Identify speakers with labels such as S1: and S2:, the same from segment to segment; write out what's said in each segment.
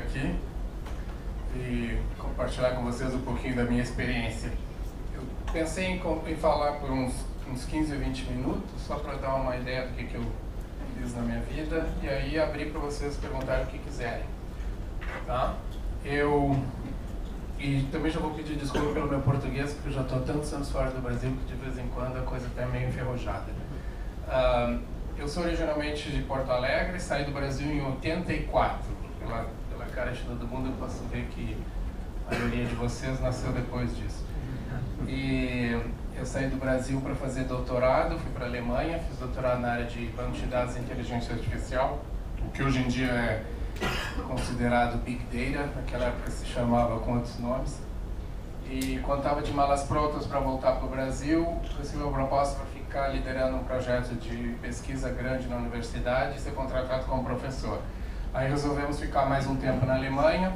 S1: aqui e compartilhar com vocês um pouquinho da minha experiência. Eu pensei em falar por uns 15 ou 20 minutos, só para dar uma ideia do que eu fiz na minha vida, e aí abrir para vocês perguntarem o que quiserem. Tá? E também já vou pedir desculpa pelo meu português, porque eu já estou tantos anos fora do Brasil que de vez em quando a coisa está meio enferrujada. Eu sou originalmente de Porto Alegre, saí do Brasil em 84. Pela cara de todo mundo eu posso ver que a maioria de vocês nasceu depois disso. E eu saí do Brasil para fazer doutorado, fui para a Alemanha, fiz doutorado na área de banco de dados e inteligência artificial, o que hoje em dia é considerado Big Data, naquela época se chamava com outros nomes. E quando estava de malas prontas para voltar para o Brasil, recebi uma proposta para ficar liderando um projeto de pesquisa grande na universidade e ser contratado como professor. Aí resolvemos ficar mais um tempo na Alemanha,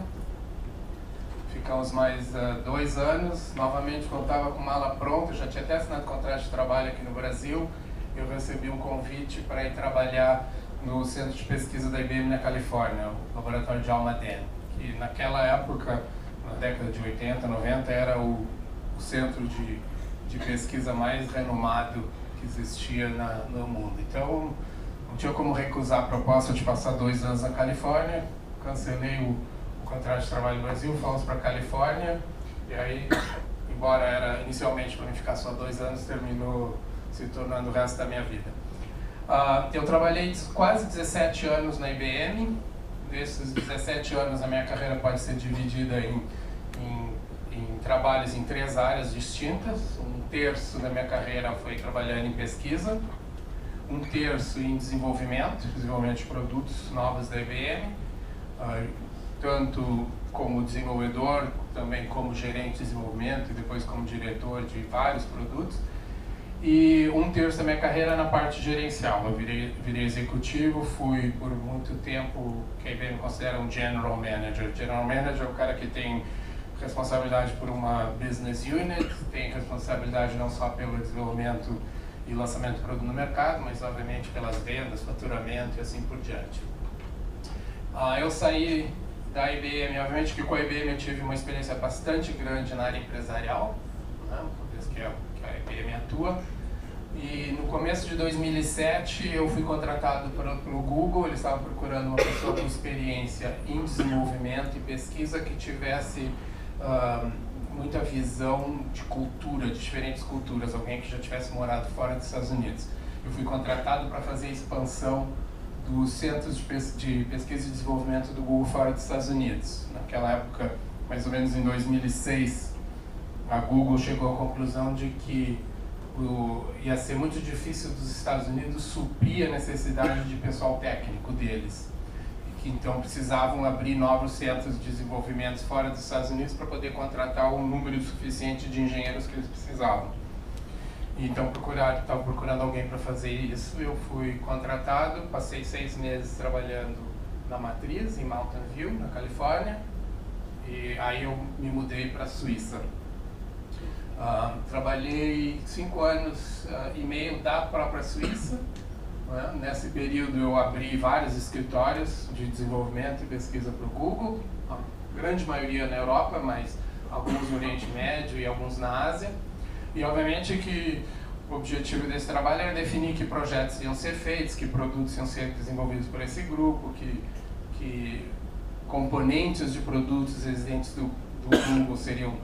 S1: ficamos mais 2 anos, novamente quando estava com mala pronta, já tinha até assinado contrato de trabalho aqui no Brasil, eu recebi um convite para ir trabalhar no centro de pesquisa da IBM na Califórnia, o laboratório de Almaden, que naquela época, na década de 80, 90, era o centro de pesquisa mais renomado que existia no mundo. Então, não tinha como recusar a proposta de passar 2 anos na Califórnia, cancelei o contrato de trabalho no Brasil, fomos para a Califórnia, e aí, embora era inicialmente para mim ficar só 2 anos, terminou se tornando o resto da minha vida. Eu trabalhei quase 17 anos na IBM. Desses 17 anos, a minha carreira pode ser dividida em trabalhos em 3 áreas distintas. 1/3 da minha carreira foi trabalhando em pesquisa, 1/3 em desenvolvimento de produtos novos da IBM, tanto como desenvolvedor, também como gerente de desenvolvimento e depois como diretor de vários produtos. E 1/3 da minha carreira na parte gerencial. Eu virei executivo, fui por muito tempo que a IBM considera um General Manager. General Manager é o cara que tem responsabilidade por uma business unit, tem responsabilidade não só pelo desenvolvimento e lançamento do produto no mercado, mas obviamente pelas vendas, faturamento e assim por diante. Eu saí da IBM, obviamente que com a IBM eu tive uma experiência bastante grande na área empresarial, né, por isso que a IBM atua. E no começo de 2007 eu fui contratado pelo Google. Eles estavam procurando uma pessoa com experiência em desenvolvimento e pesquisa que tivesse muita visão de cultura, de diferentes culturas, alguém que já tivesse morado fora dos Estados Unidos. Eu fui contratado para fazer a expansão dos centros de pesquisa e desenvolvimento do Google fora dos Estados Unidos. Naquela época, mais ou menos em 2006, a Google chegou à conclusão de que ia ser muito difícil dos Estados Unidos suprir a necessidade de pessoal técnico deles. E que então precisavam abrir novos centros de desenvolvimento fora dos Estados Unidos para poder contratar um número suficiente de engenheiros que eles precisavam. E então estavam procurando alguém para fazer isso. Eu fui contratado, passei 6 meses trabalhando na matriz, em Mountain View, na Califórnia. E aí eu me mudei para a Suíça. Trabalhei 5 anos e meio da própria Suíça. Né? Nesse período eu abri vários escritórios de desenvolvimento e pesquisa para o Google, a grande maioria na Europa, mas alguns no Oriente Médio e alguns na Ásia. E obviamente que o objetivo desse trabalho era definir que projetos iam ser feitos, que produtos iam ser desenvolvidos por esse grupo, que componentes de produtos existentes do Google seriam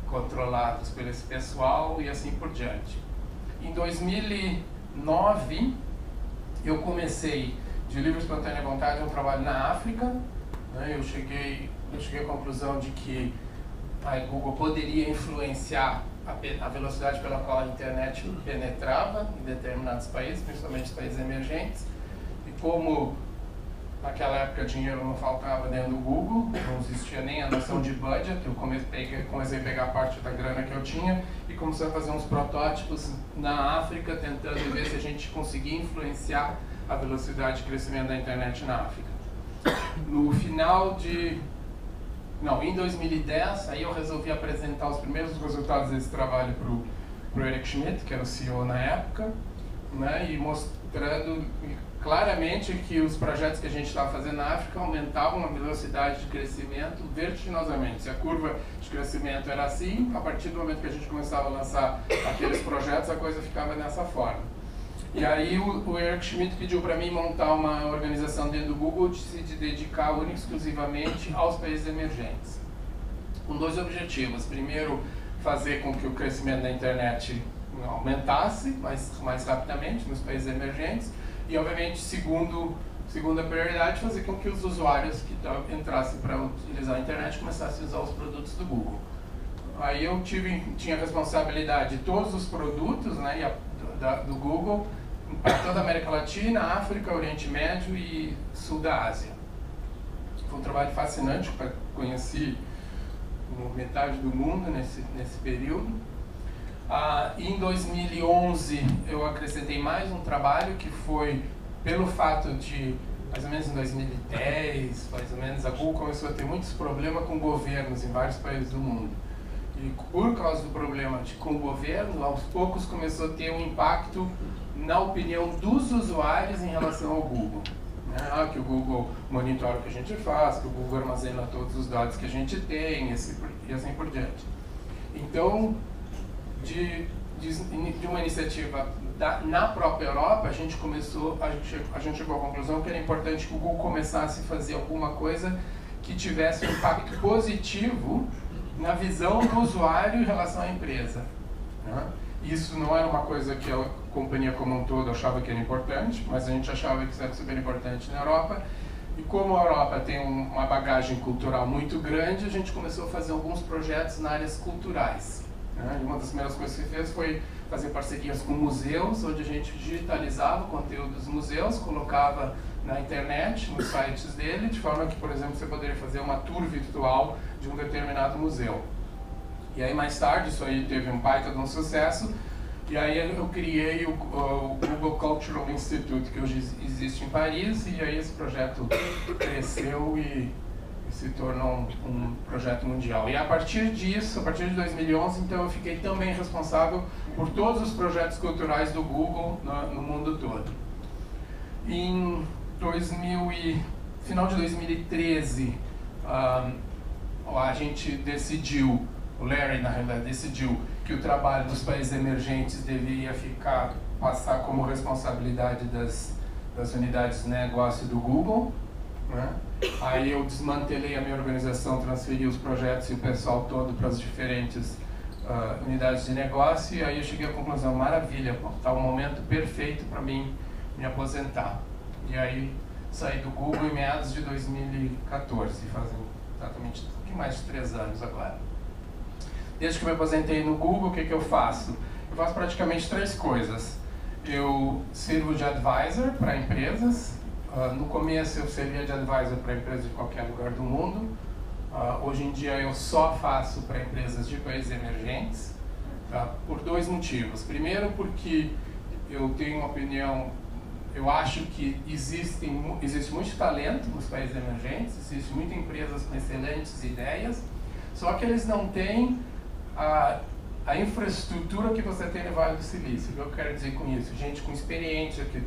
S1: controlados por esse pessoal e assim por diante. Em 2009, eu comecei, de livre e espontânea vontade, um trabalho na África. Né? Eu cheguei à conclusão de que a Google poderia influenciar a velocidade pela qual a internet penetrava em determinados países, principalmente os países emergentes. E como naquela época dinheiro não faltava dentro do Google, não existia nem a noção de budget, eu comecei a pegar parte da grana que eu tinha e comecei a fazer uns protótipos na África, tentando ver se a gente conseguia influenciar a velocidade de crescimento da internet na África. Em 2010, aí eu resolvi apresentar os primeiros resultados desse trabalho para o Eric Schmidt, que era o CEO na época, né, e mostrando claramente que os projetos que a gente estava fazendo na África aumentavam a velocidade de crescimento vertiginosamente. Se a curva de crescimento era assim, a partir do momento que a gente começava a lançar aqueles projetos, a coisa ficava dessa forma. E aí o Eric Schmidt pediu para mim montar uma organização dentro do Google de se dedicar única e exclusivamente aos países emergentes, com dois objetivos. Primeiro, fazer com que o crescimento da internet aumentasse mais rapidamente nos países emergentes e, obviamente, segunda prioridade, fazer com que os usuários que entrassem para utilizar a internet começassem a usar os produtos do Google. Aí eu tinha a responsabilidade de todos os produtos, né, do Google para toda a América Latina, África, Oriente Médio e Sul da Ásia. Foi um trabalho fascinante, conheci metade do mundo nesse período. E em 2011 eu acrescentei mais um trabalho que foi pelo fato de, mais ou menos em 2010, mais ou menos, a Google começou a ter muitos problemas com governos em vários países do mundo. E por causa do problema com o governo, aos poucos começou a ter um impacto na opinião dos usuários em relação ao Google. Que o Google monitora o que a gente faz, que o Google armazena todos os dados que a gente tem, e assim por diante. Então, de uma iniciativa na própria Europa, a gente chegou à conclusão que era importante que o Google começasse a fazer alguma coisa que tivesse um impacto positivo na visão do usuário em relação à empresa. Isso não era uma coisa que a companhia como um todo achava que era importante, mas a gente achava que isso era super importante na Europa. E como a Europa tem uma bagagem cultural muito grande, a gente começou a fazer alguns projetos nas áreas culturais. E uma das primeiras coisas que fez foi fazer parcerias com museus, onde a gente digitalizava o conteúdo dos museus, colocava na internet, nos sites dele, de forma que, por exemplo, você poderia fazer uma tour virtual de um determinado museu. E aí, mais tarde, isso aí teve um baita de um sucesso, e aí eu criei o Google Cultural Institute, que hoje existe em Paris, e aí esse projeto cresceu e se tornou um projeto mundial. E a partir disso, a partir de 2011, então eu fiquei também responsável por todos os projetos culturais do Google no mundo todo. Em final de 2013, a gente decidiu, o Larry, na realidade, decidiu que o trabalho dos países emergentes deveria passar como responsabilidade das unidades de negócio do Google. Aí eu desmantelei a minha organização, transferi os projetos e o pessoal todo para as diferentes unidades de negócio, e aí eu cheguei à conclusão, maravilha, está o momento perfeito para mim me aposentar. E aí saí do Google em meados de 2014, fazem exatamente um pouquinho mais de 3 anos agora. Desde que eu me aposentei no Google, o que eu faço? Eu faço praticamente 3 coisas. Eu sirvo de advisor para empresas. No começo eu servia de advisor para empresas de qualquer lugar do mundo. Hoje em dia eu só faço para empresas de países emergentes, por 2 motivos. Primeiro, porque eu tenho uma opinião, eu acho que existe muito talento nos países emergentes, existe muitas empresas com excelentes ideias, só que eles não têm a infraestrutura que você tem no Vale do Silício. O que eu quero dizer com isso? Gente com experiência, que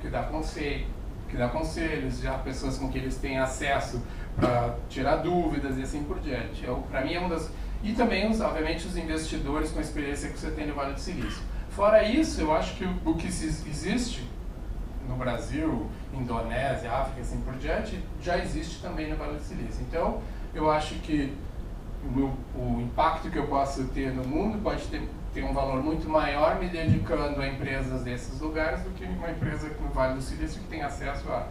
S1: dá conselhos, já pessoas com que eles têm acesso para tirar dúvidas e assim por diante. Para mim é uma das... E também, obviamente, os investidores com a experiência que você tem no Vale do Silício. Fora isso, eu acho que o que existe no Brasil, Indonésia, África e assim por diante, já existe também no Vale do Silício. Então, eu acho que o impacto que eu posso ter no mundo pode ter um valor muito maior me dedicando a empresas desses lugares do que uma empresa no Vale do Silício que tem acesso a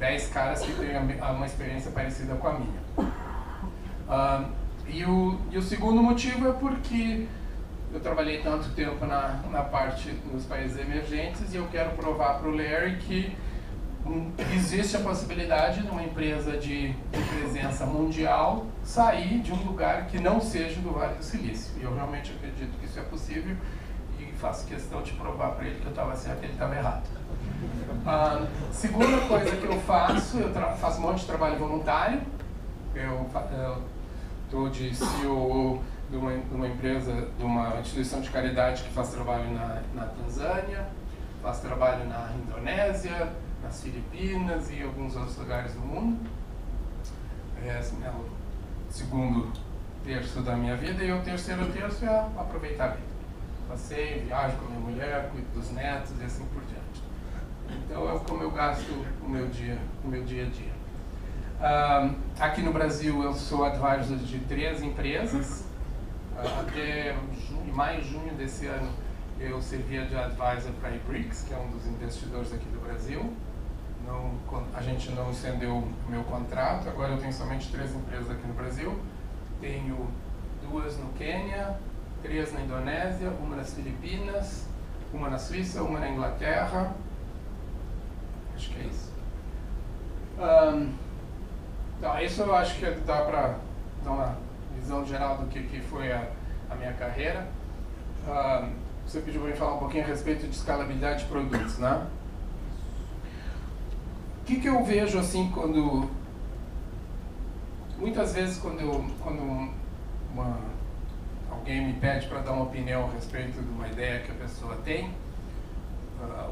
S1: 10 caras que têm uma experiência parecida com a minha. E o segundo motivo é porque eu trabalhei tanto tempo na parte dos países emergentes e eu quero provar para o Larry que existe a possibilidade de uma empresa de presença mundial sair de um lugar que não seja do Vale do Silício. E eu realmente acredito que isso é possível e faço questão de provar para ele que eu estava certo e ele estava errado. Segunda coisa que eu faço um monte de trabalho voluntário. Eu estou de CEO de uma empresa, de uma instituição de caridade que faz trabalho na Tanzânia, faz trabalho na Indonésia, nas Filipinas e alguns outros lugares do mundo. Esse é o segundo terço da minha vida, e o terceiro terço é aproveitar a vida. Passeio, viajo com a minha mulher, cuido dos netos e assim por diante. Então é como eu gasto o meu dia a dia. Aqui no Brasil eu sou advisor de 3 empresas. Até maio, junho desse ano eu servia de advisor para a iBricks, que é um dos investidores aqui do Brasil. A gente não estendeu o meu contrato, agora eu tenho somente 3 empresas aqui no Brasil. Tenho 2 no Quênia, 3 na Indonésia, 1 nas Filipinas, 1 na Suíça, 1 na Inglaterra. Acho que é isso. Então, isso eu acho que dá para dar uma visão geral do que foi a minha carreira. Você pediu para mim falar um pouquinho a respeito de escalabilidade de produtos, né? O que eu vejo assim quando... Muitas vezes quando alguém me pede para dar uma opinião a respeito de uma ideia que a pessoa tem,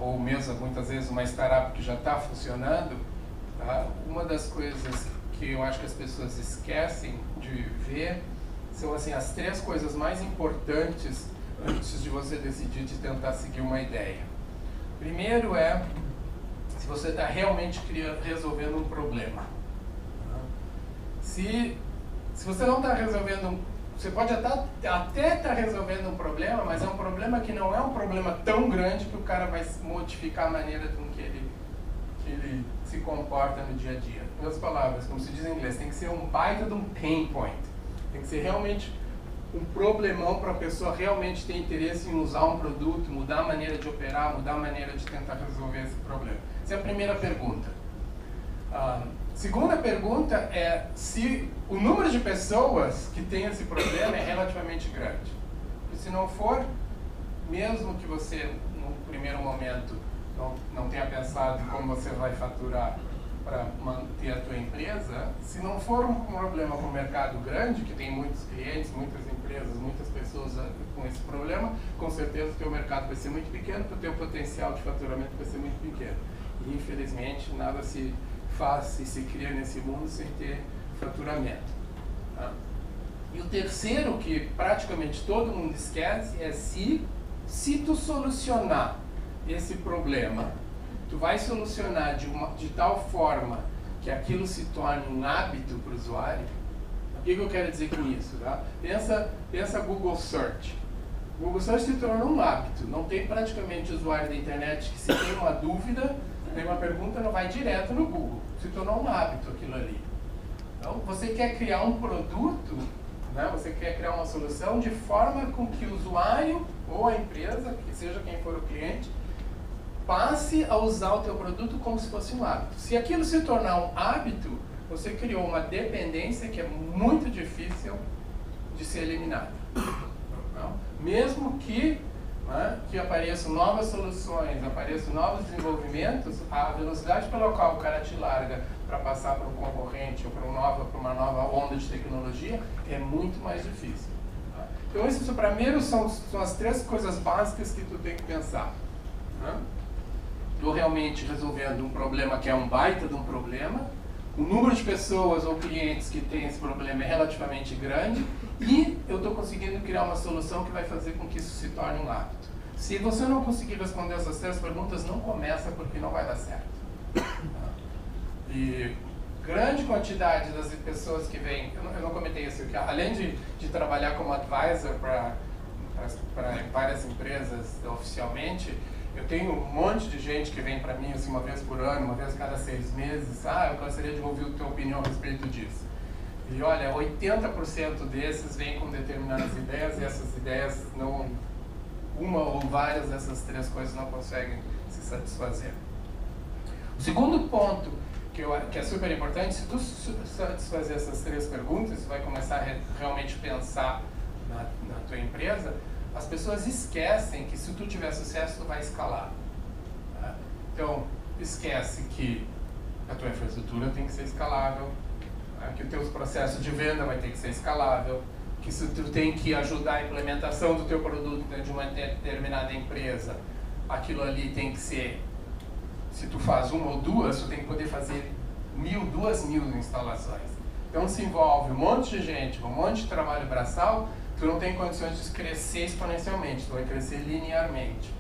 S1: ou mesmo muitas vezes uma startup que já está funcionando, uma das coisas que eu acho que as pessoas esquecem de ver são assim, as 3 coisas mais importantes antes de você decidir de tentar seguir uma ideia. Primeiro é se você está realmente resolvendo um problema. Se você não está resolvendo, você pode até estar resolvendo um problema, mas é um problema que não é um problema tão grande que o cara vai modificar a maneira com que ele se comporta no dia a dia. Em outras palavras, como se diz em inglês, tem que ser um baita de um pain point. Tem que ser realmente um problemão para a pessoa realmente ter interesse em usar um produto, mudar a maneira de operar, mudar a maneira de tentar resolver esse problema. Essa é a primeira pergunta. Segunda pergunta é se o número de pessoas que tem esse problema é relativamente grande. Porque se não for, mesmo que você, no primeiro momento, não tenha pensado em como você vai faturar para manter a tua empresa, se não for um problema com um mercado grande, que tem muitos clientes, muitas empresas, muitas pessoas com esse problema, com certeza o teu mercado vai ser muito pequeno, o teu potencial de faturamento vai ser muito pequeno. E, infelizmente, nada se faz e se cria nesse mundo sem ter faturamento. Tá? E o terceiro, que praticamente todo mundo esquece, é se tu solucionar esse problema, tu vai solucionar de tal forma que aquilo se torne um hábito para o usuário. O que eu quero dizer com isso? Tá? Pensa Google Search. Google Search se tornou um hábito. Não tem praticamente usuário da internet que, se tem uma dúvida, tem uma pergunta, não vai direto no Google. Se tornou um hábito aquilo ali. Então, você quer criar um produto, né? Você quer criar uma solução de forma com que o usuário ou a empresa, que seja quem for o cliente, passe a usar o teu produto como se fosse um hábito. Se aquilo se tornar um hábito, você criou uma dependência que é muito difícil de ser eliminada. Não? Mesmo que apareçam novas soluções, apareçam novos desenvolvimentos, a velocidade pela qual o cara te larga para passar para um concorrente ou para uma nova onda de tecnologia é muito mais difícil. Tá? Então, isso primeiro são as 3 coisas básicas que tu tem que pensar. Estou realmente resolvendo um problema que é um baita de um problema, o número de pessoas ou clientes que tem esse problema é relativamente grande e eu estou conseguindo criar uma solução que vai fazer com que isso se torne um hábito. Se você não conseguir responder essas 3 perguntas, não começa, porque não vai dar certo. E grande quantidade das pessoas que vêm, eu não comentei isso aqui, além de trabalhar como advisor para várias empresas oficialmente, eu tenho um monte de gente que vem para mim assim, uma vez por ano, uma vez a cada 6 meses. Eu gostaria de ouvir a tua opinião a respeito disso. E olha, 80% desses vêm com determinadas ideias e essas ideias não, uma ou várias dessas 3 coisas não conseguem se satisfazer. O segundo ponto que é super importante, se tu satisfazer essas 3 perguntas, você vai começar a realmente pensar na tua empresa. As pessoas esquecem que se tu tiver sucesso, tu vai escalar. Tá? Então, esquece que a tua infraestrutura tem que ser escalável, tá? Que os teus processos de venda vai ter que ser escalável, que se tu tem que ajudar a implementação do teu produto dentro de uma determinada empresa, aquilo ali tem que ser se tu faz uma ou duas, tu tem que poder fazer 1.000, 2.000 instalações. Então se envolve um monte de gente, um monte de trabalho braçal, tu não tem condições de crescer exponencialmente, tu vai crescer linearmente.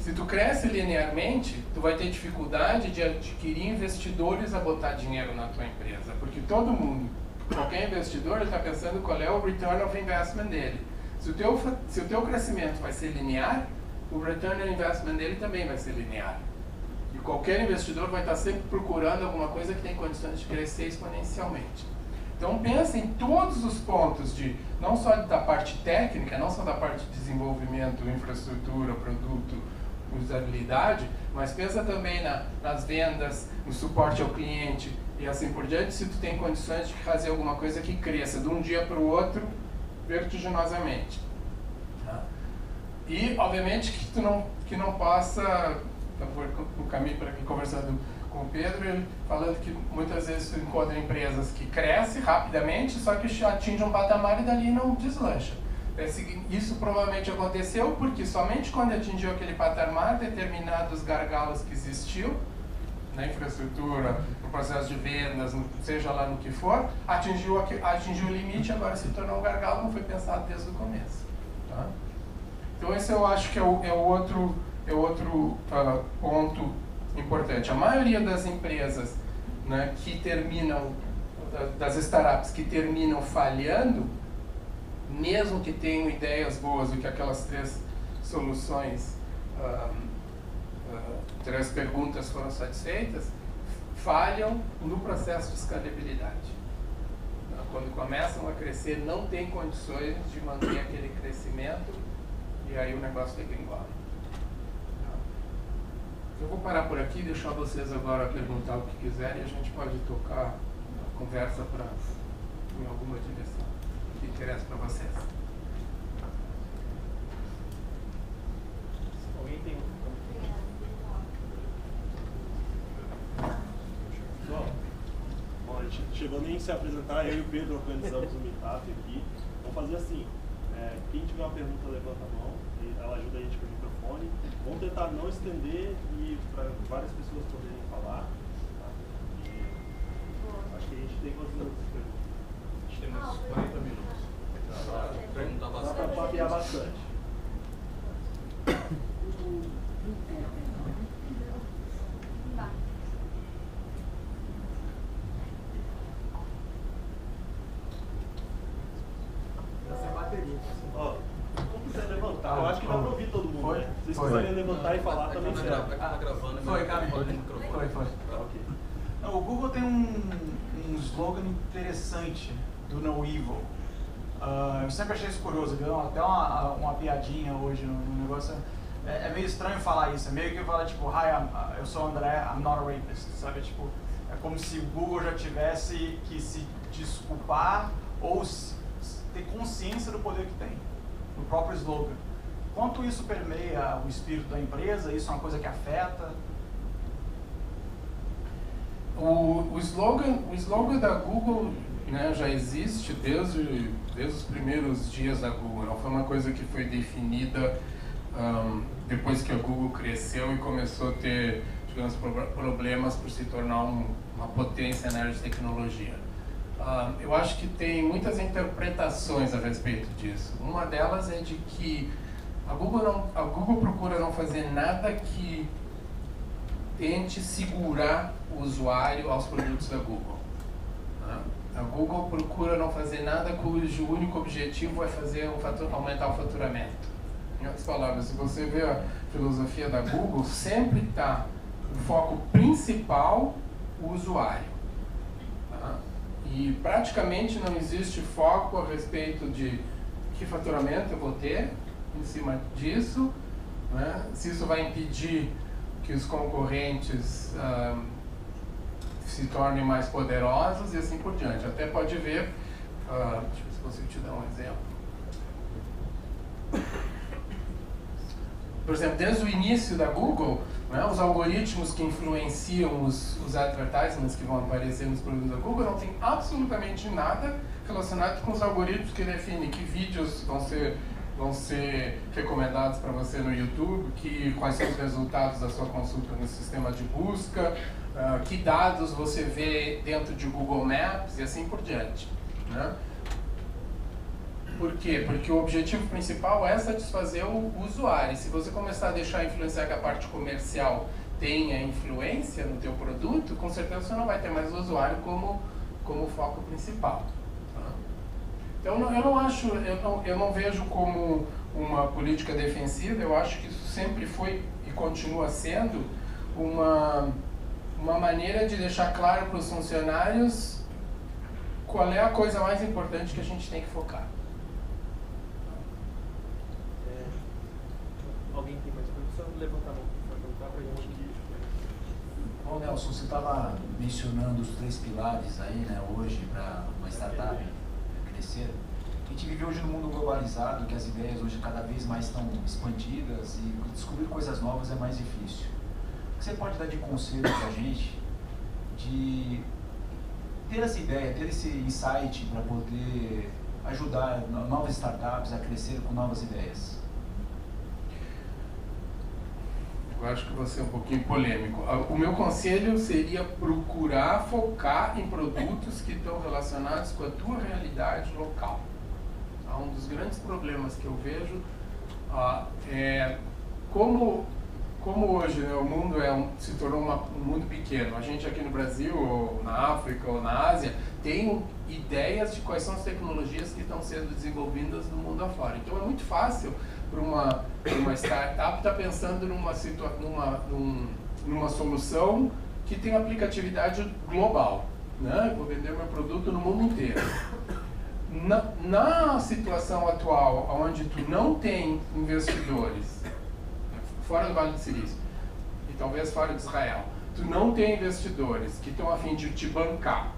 S1: Se tu cresce linearmente, tu vai ter dificuldade de adquirir investidores a botar dinheiro na tua empresa, porque todo mundo, qualquer investidor, está pensando qual é o return of investment dele. Se o teu crescimento vai ser linear, o return on investment dele também vai ser linear. E qualquer investidor vai estar sempre procurando alguma coisa que tem condições de crescer exponencialmente. Então pensa em todos os pontos, não só da parte técnica, não só da parte de desenvolvimento, infraestrutura, produto, usabilidade, mas pensa também nas vendas, no suporte ao cliente e assim por diante, se tu tem condições de fazer alguma coisa que cresça de um dia para o outro vertiginosamente. Tá? E, obviamente, que não possa, no caminho para aqui conversando com o Pedro, ele falando que muitas vezes tu encontra empresas que crescem rapidamente, só que atingem um patamar e dali não deslancha. Isso provavelmente aconteceu porque somente quando atingiu aquele patamar, determinados gargalos que existiam na infraestrutura, no processo de vendas, seja lá no que for, atingiu o limite, agora se tornou um gargalo, não foi pensado desde o começo. Tá? Então esse eu acho que é outro ponto importante. A maioria das empresas, né, que terminam, das startups que terminam falhando, mesmo que tenham ideias boas e que aquelas 3 soluções, 3 perguntas foram satisfeitas, falham no processo de escalabilidade. Quando começam a crescer, não tem condições de manter aquele crescimento e aí o negócio degringola. Eu vou parar por aqui e deixar vocês agora perguntar o que quiserem e a gente pode tocar a conversa em alguma direção que interessa para vocês.
S2: Alguém tem Bom, a gente chegou nem a se apresentar, eu e o Pedro organizamos o meetup aqui. Vamos fazer assim, quem tiver uma pergunta levanta a mão, e ela ajuda a gente com o microfone. Vamos tentar não estender e para várias pessoas poderem falar. Tá? E acho que a gente tem quantos minutos de pergunta?
S3: A gente tem uns 40 minutos. Perguntar bastante.
S2: Dá para papear bastante. Ó, como quiser levantar, eu acho que dá para ouvir todo mundo. Né? Se vocês quiserem levantar e falar também serve.
S3: Tá gravando,
S1: Foi, Gabi.
S3: Foi.
S2: Tá, ok.
S4: O Google tem um slogan interessante do No Evil. Eu sempre achei isso curioso, viu? Até uma piadinha hoje no negócio. É meio estranho falar isso, é meio que falar tipo, hi, eu sou o André, I'm not a rapist, sabe? Tipo, é como se o Google já tivesse que se desculpar ou ter consciência do poder que tem, no próprio slogan. Quanto isso permeia o espírito da empresa? Isso é uma coisa que afeta?
S1: O slogan da Google, né, já existe desde os primeiros dias da Google. Não foi uma coisa que foi definida depois que a Google cresceu e começou a ter, digamos, problemas por se tornar uma potência na área de tecnologia. Eu acho que tem muitas interpretações a respeito disso. Uma delas é de que a Google procura não fazer nada que tente segurar o usuário aos produtos da Google. A Google procura não fazer nada cujo único objetivo é aumentar o faturamento. Em outras palavras, se você vê a filosofia da Google, sempre está o foco principal o usuário. E praticamente não existe foco a respeito de que faturamento eu vou ter em cima disso, né? Se isso vai impedir que os concorrentes se tornem mais poderosos e assim por diante. Até pode ver, deixa eu ver se consigo te dar um exemplo. Por exemplo, desde o início da Google, né, os algoritmos que influenciam os advertisements que vão aparecer nos produtos da Google não tem absolutamente nada relacionado com os algoritmos que definem que vídeos vão ser vão ser recomendados para você no YouTube, quais são os resultados da sua consulta no sistema de busca, que dados você vê dentro de Google Maps e assim por diante, né? Por quê? Porque o objetivo principal é satisfazer o usuário. Se você começar a deixar influenciar que a parte comercial tenha influência no teu produto, com certeza você não vai ter mais o usuário como foco principal. Tá? Então eu não vejo como uma política defensiva. Eu acho que isso sempre foi e continua sendo uma maneira de deixar claro para os funcionários qual é a coisa mais importante que a gente tem que focar.
S2: Alguém tem mais perguntas? Só levanta a mão para perguntar para a gente.
S3: Bom, Nelson, você estava mencionando os 3 pilares aí, né, hoje para uma startup crescer. A gente vive hoje num mundo globalizado, que as ideias hoje cada vez mais estão expandidas e descobrir coisas novas é mais difícil. O que você pode dar de conselho para a gente de ter essa ideia, ter esse insight para poder ajudar novas startups a crescer com novas ideias?
S1: Eu acho que vou ser um pouquinho polêmico. O meu conselho seria procurar focar em produtos que estão relacionados com a tua realidade local. Um dos grandes problemas que eu vejo é como hoje, né, o mundo se tornou um mundo pequeno. A gente aqui no Brasil, ou na África, ou na Ásia, tem ideias de quais são as tecnologias que estão sendo desenvolvidas no mundo afora. Então é muito fácil para uma startup estar pensando numa solução que tem aplicatividade global, né? Vou vender meu produto no mundo inteiro. Na situação atual, onde tu não tem investidores, fora do Vale do Silício, e talvez fora de Israel, tu não tem investidores que estão a fim de te bancar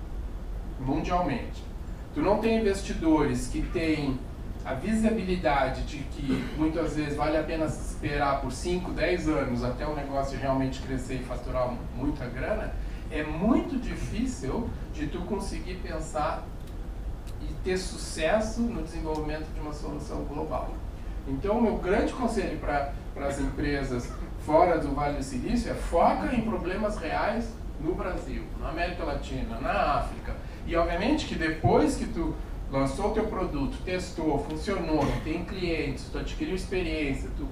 S1: mundialmente, tu não tem investidores que têm a visibilidade de que muitas vezes vale a pena esperar por 5, 10 anos até o negócio realmente crescer e faturar muita grana, é muito difícil de tu conseguir pensar e ter sucesso no desenvolvimento de uma solução global. Então, o meu grande conselho para as empresas fora do Vale do Silício é foca em problemas reais no Brasil, na América Latina, na África. E, obviamente, que depois que tu lançou o teu produto, testou, funcionou, tem clientes, tu adquiriu experiência, tu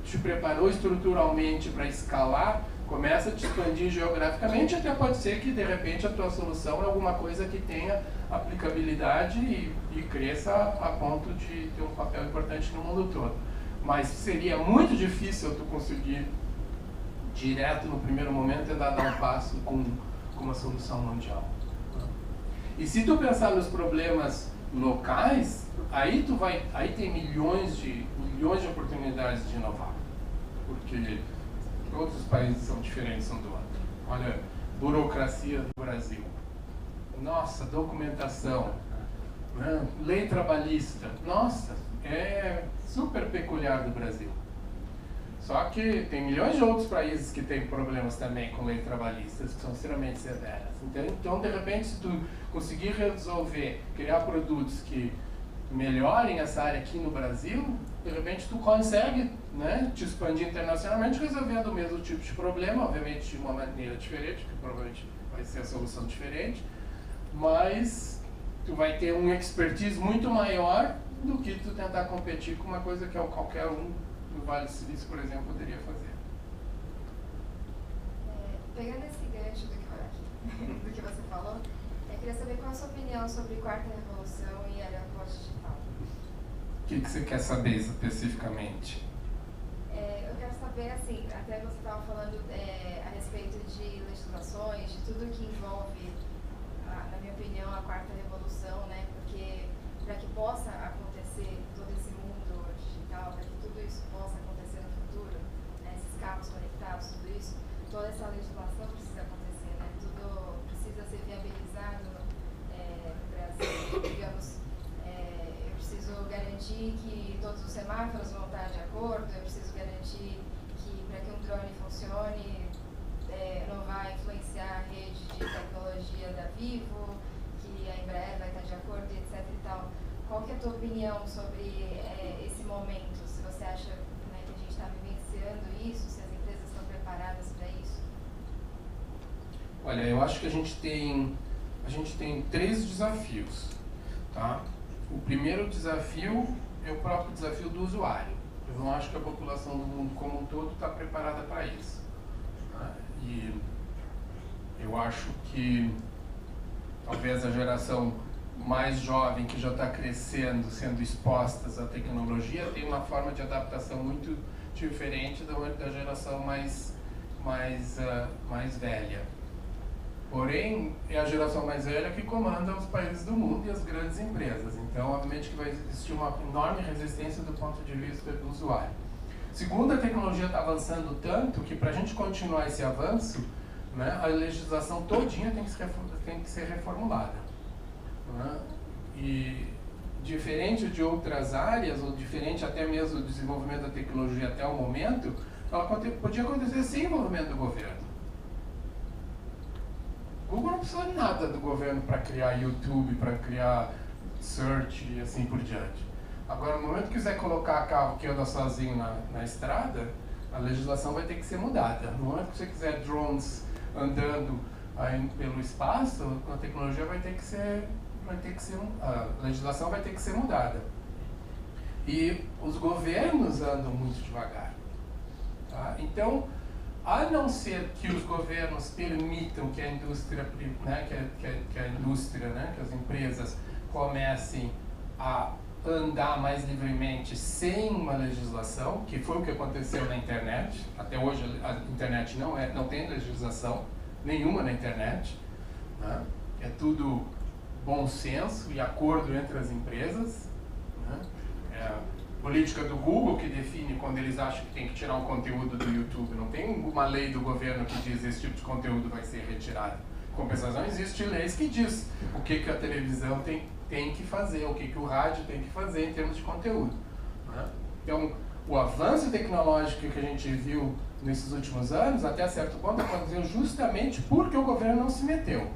S1: te preparou estruturalmente para escalar, começa a te expandir geograficamente, até pode ser que de repente a tua solução é alguma coisa que tenha aplicabilidade e cresça a ponto de ter um papel importante no mundo todo. Mas seria muito difícil tu conseguir direto no primeiro momento tentar dar um passo com uma solução mundial. E se tu pensar nos problemas locais, aí tem milhões de oportunidades de inovar, porque todos os países são diferentes um do outro. Olha, burocracia do Brasil, nossa, documentação, né? Lei trabalhista, nossa, é super peculiar do Brasil. Só que tem milhões de outros países que têm problemas também com leis trabalhistas, que são extremamente severas. Então, de repente, se tu conseguir resolver, criar produtos que melhorem essa área aqui no Brasil, de repente tu consegue, né, te expandir internacionalmente resolvendo o mesmo tipo de problema, obviamente de uma maneira diferente, que provavelmente vai ser a solução diferente, mas tu vai ter um expertise muito maior do que tu tentar competir com uma coisa que qualquer um no Vale do Silício, por exemplo, poderia fazer.
S5: Pegando esse gancho do que você falou, eu queria saber qual é a sua opinião sobre Quarta Revolução e área pós-digital.
S1: O que você quer saber especificamente?
S5: Eu quero saber, assim, até você estava falando a respeito de legislações, de tudo que envolve, na minha opinião, a Quarta Revolução, né? Porque para que possa acontecer todo esse mundo digital, para que tudo isso possa acontecer no futuro, né? Esses carros conectados, tudo isso, toda essa legislação precisa acontecer, né? Tudo precisa ser viabilizado no Brasil, digamos. Eu preciso garantir que todos os semáforos vão estar de acordo, eu preciso garantir que para que um drone funcione não vai influenciar a rede de tecnologia da Vivo, que a Embraer vai estar de acordo, etc. e tal. Qual que é a tua opinião sobre esse momento? Se você acha, né, que a gente está vivenciando isso, se as empresas estão preparadas para isso?
S1: Olha, eu acho que a gente tem 3 desafios, tá? O primeiro desafio é o próprio desafio do usuário. Eu não acho que a população do mundo como um todo está preparada para isso, né? E eu acho que talvez a geração mais jovem que já está crescendo, sendo expostas à tecnologia, tem uma forma de adaptação muito diferente da geração mais velha. Porém, é a geração mais velha que comanda os países do mundo e as grandes empresas. Então, obviamente que vai existir uma enorme resistência do ponto de vista do usuário. Segundo, a tecnologia está avançando tanto que para a gente continuar esse avanço, né, a legislação todinha tem que ser reformulada, né? E diferente de outras áreas, ou diferente até mesmo do desenvolvimento da tecnologia até o momento, ela podia acontecer sem envolvimento do governo. Google não precisa de nada do governo para criar YouTube, para criar search e assim por diante. Agora, no momento que quiser colocar carro que anda sozinho na estrada, a legislação vai ter que ser mudada. No momento que você quiser drones andando aí pelo espaço, a tecnologia a legislação vai ter que ser mudada. E os governos andam muito devagar, tá? Então, a não ser que os governos permitam que a indústria, né, que as empresas comecem a andar mais livremente sem uma legislação, que foi o que aconteceu na internet. Até hoje a internet não tem legislação nenhuma na internet, né? É tudo bom senso e acordo entre as empresas, né? É a política do Google que define quando eles acham que tem que tirar um conteúdo do YouTube. Não tem uma lei do governo que diz esse tipo de conteúdo vai ser retirado. Em compensação, existem leis que diz o que a televisão tem que fazer, o que o rádio tem que fazer em termos de conteúdo, né? Então, o avanço tecnológico que a gente viu nesses últimos anos, até certo ponto, aconteceu justamente porque o governo não se meteu.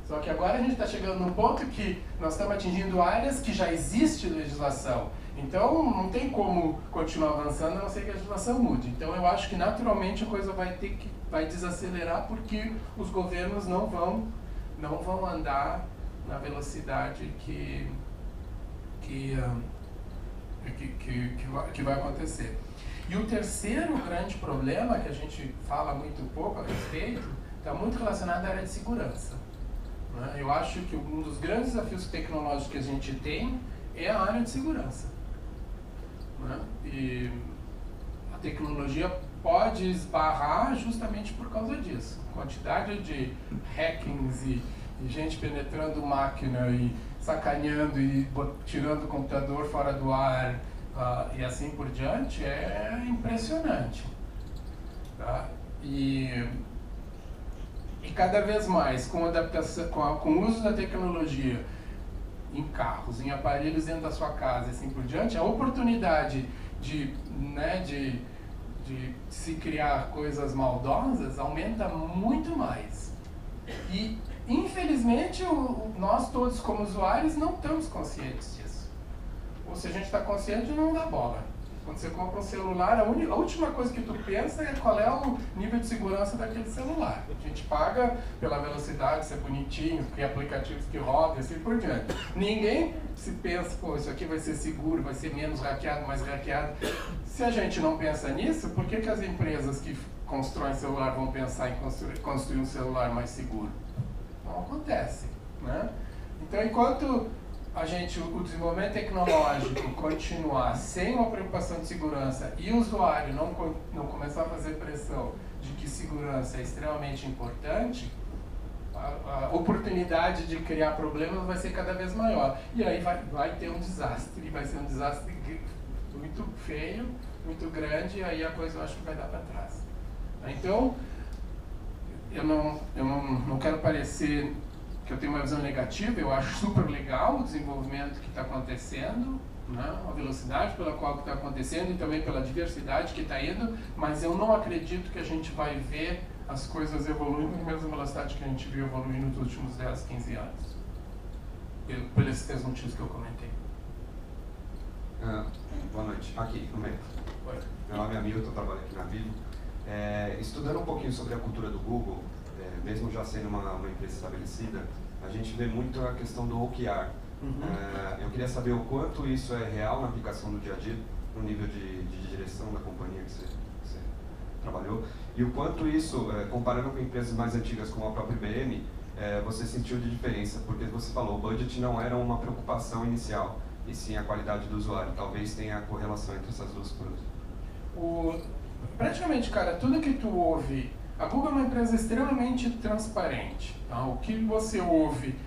S1: Só que agora a gente está chegando num ponto que nós estamos atingindo áreas que já existe legislação. Então, não tem como continuar avançando, a não ser que a legislação mude. Então, eu acho que naturalmente a coisa vai desacelerar porque os governos não vão andar na velocidade que vai acontecer. E o terceiro grande problema, que a gente fala muito pouco a respeito, está muito relacionado à área de segurança, né? Eu acho que um dos grandes desafios tecnológicos que a gente tem é a área de segurança, né? E a tecnologia pode esbarrar justamente por causa disso. A quantidade de hackings e gente penetrando máquina e sacaneando e tirando o computador fora do ar, e assim por diante, é impressionante, tá? E cada vez mais, com a adaptação, com o uso da tecnologia em carros, em aparelhos dentro da sua casa e assim por diante, a oportunidade de se criar coisas maldosas aumenta muito mais. E, infelizmente, nós todos como usuários não estamos conscientes disso. Ou se a gente está consciente, não dá bola. Quando você compra um celular, a última coisa que tu pensa é qual é o nível de segurança daquele celular. A gente paga pela velocidade, ser bonitinho, que aplicativos que rodam e assim por diante. Ninguém se pensa, pô, isso aqui vai ser seguro, vai ser menos hackeado, mais hackeado. Se a gente não pensa nisso, por que as empresas que constroem celular vão pensar em construir um celular mais seguro? Não acontece, né? Então, enquanto o desenvolvimento tecnológico continuar sem uma preocupação de segurança e o usuário não começar a fazer pressão de que segurança é extremamente importante, a oportunidade de criar problemas vai ser cada vez maior. E aí vai ter um desastre, e vai ser um desastre muito feio, muito grande, e aí a coisa eu acho que vai dar para trás. Então, eu não quero parecer que eu tenho uma visão negativa. Eu acho super legal o desenvolvimento que está acontecendo, né? A velocidade pela qual está acontecendo e também pela diversidade que está indo, mas eu não acredito que a gente vai ver as coisas evoluindo na mesma velocidade que a gente viu evoluindo nos últimos 10, 15 anos. Por esses 3 motivos que eu comentei.
S6: Boa noite. Aqui, no meio.
S1: Oi.
S6: Meu nome é Hamilton, trabalho aqui na Vivo. Estudando um pouquinho sobre a cultura do Google, mesmo já sendo uma empresa estabelecida, a gente vê muito a questão do OKR. Eu queria saber o quanto isso é real na aplicação do dia a dia, no nível de direção da companhia que você trabalhou, e o quanto isso, comparando com empresas mais antigas como a própria IBM, você sentiu de diferença, porque você falou, o budget não era uma preocupação inicial, e sim a qualidade do usuário. Talvez tenha a correlação entre essas duas coisas.
S1: Praticamente, cara, tudo que tu ouve, a Google é uma empresa extremamente transparente. Tá? O que você ouve,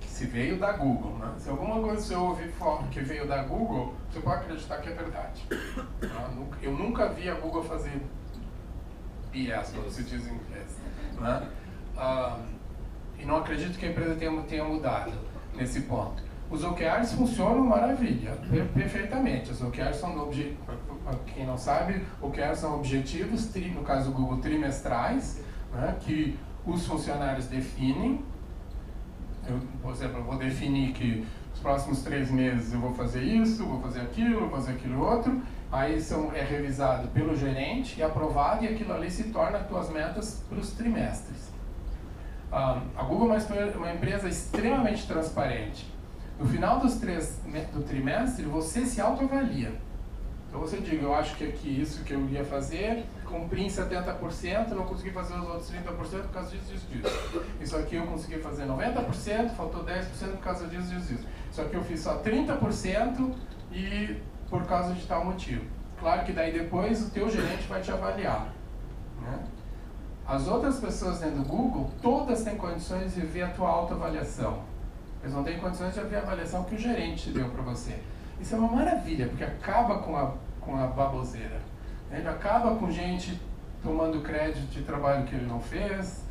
S1: se veio da Google, né? Se alguma coisa você ouve que veio da Google, você pode acreditar que é verdade. Tá? Eu nunca vi a Google fazer BS, como se diz em inglês. Né? E não acredito que a empresa tenha mudado nesse ponto. Os OKRs funcionam maravilha, perfeitamente. Os OKRs são, para quem não sabe, OKRs são objetivos, no caso do Google, trimestrais, né, que os funcionários definem. Por exemplo, eu vou definir que nos próximos 3 meses eu vou fazer isso, vou fazer aquilo outro. Aí é revisado pelo gerente e aprovado, e aquilo ali se torna as tuas metas para os trimestres. A Google é uma empresa extremamente transparente. No final do trimestre, você se autoavalia. Então você diz, eu acho que isso que eu ia fazer, cumpri em 70%, não consegui fazer os outros 30% por causa disso. Isso aqui eu consegui fazer 90%, faltou 10% por causa disso. Isso aqui eu fiz só 30% e por causa de tal motivo. Claro que daí depois o teu gerente vai te avaliar. Né? As outras pessoas dentro do Google, todas têm condições de ver a tua autoavaliação. Eles não têm condições de ver a avaliação que o gerente deu para você. Isso é uma maravilha, porque acaba com a baboseira. Ele acaba com gente tomando crédito de trabalho que ele não fez,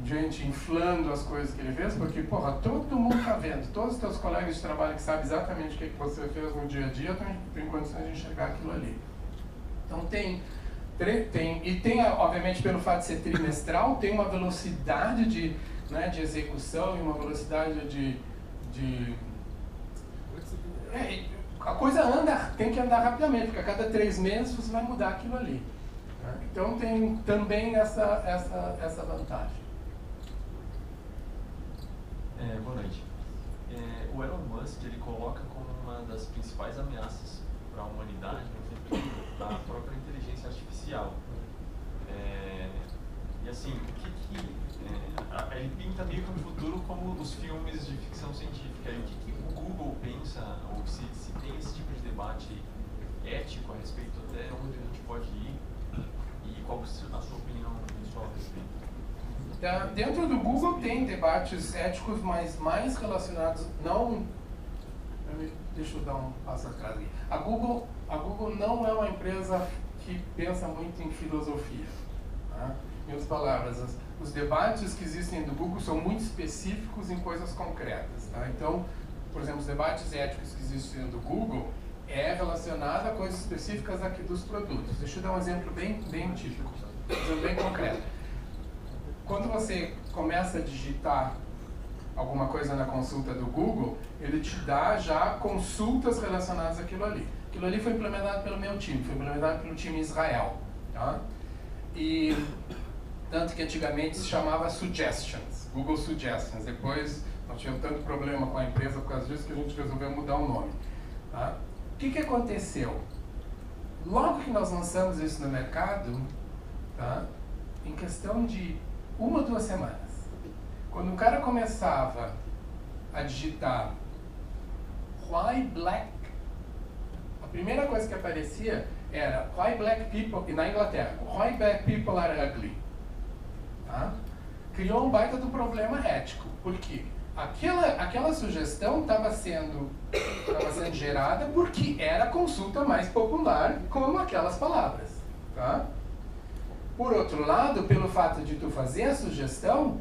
S1: gente inflando as coisas que ele fez, porque, porra, todo mundo está vendo. Todos os teus colegas de trabalho que sabem exatamente o que você fez no dia a dia têm condições de enxergar aquilo ali. Então obviamente, pelo fato de ser trimestral, tem uma velocidade de execução e uma velocidade a coisa tem que andar rapidamente, porque a cada 3 meses você vai mudar aquilo ali. Né? Então tem também essa vantagem.
S7: Boa noite. O Elon Musk, ele coloca como uma das principais ameaças para a humanidade no futuro a própria inteligência artificial. E assim, ele pinta meio que o futuro como os filmes de ficção científica. E o que o Google pensa, ou se tem esse tipo de debate ético a respeito até onde a gente pode ir, e qual a sua opinião pessoal a respeito?
S1: Dentro do Google tem debates éticos, mas mais relacionados, deixa eu dar um passo atrás aqui. A Google não é uma empresa que pensa muito em filosofia. Tá? Em outras palavras, os debates que existem do Google são muito específicos em coisas concretas. Tá? Então, por exemplo, os debates éticos que existem do Google é relacionado a coisas específicas aqui dos produtos. Deixa eu dar um exemplo bem típico, um exemplo bem concreto. Quando você começa a digitar alguma coisa na consulta do Google, ele te dá já consultas relacionadas àquilo ali. Aquilo ali foi implementado pelo meu time, foi implementado pelo time Israel. Tá? E tanto que antigamente se chamava Suggestions, Google Suggestions. Depois nós tivemos tanto problema com a empresa por causa disso que a gente resolveu mudar o nome. Tá? O que aconteceu? Logo que nós lançamos isso no mercado, tá? Em questão de 1 ou 2 semanas, quando o cara começava a digitar Why Black, a primeira coisa que aparecia era Why Black People, e na Inglaterra, Why Black People are ugly. Tá? Criou um baita do problema ético, porque aquela sugestão estava sendo gerada porque era a consulta mais popular como aquelas palavras. Tá? Por outro lado, pelo fato de tu fazer a sugestão,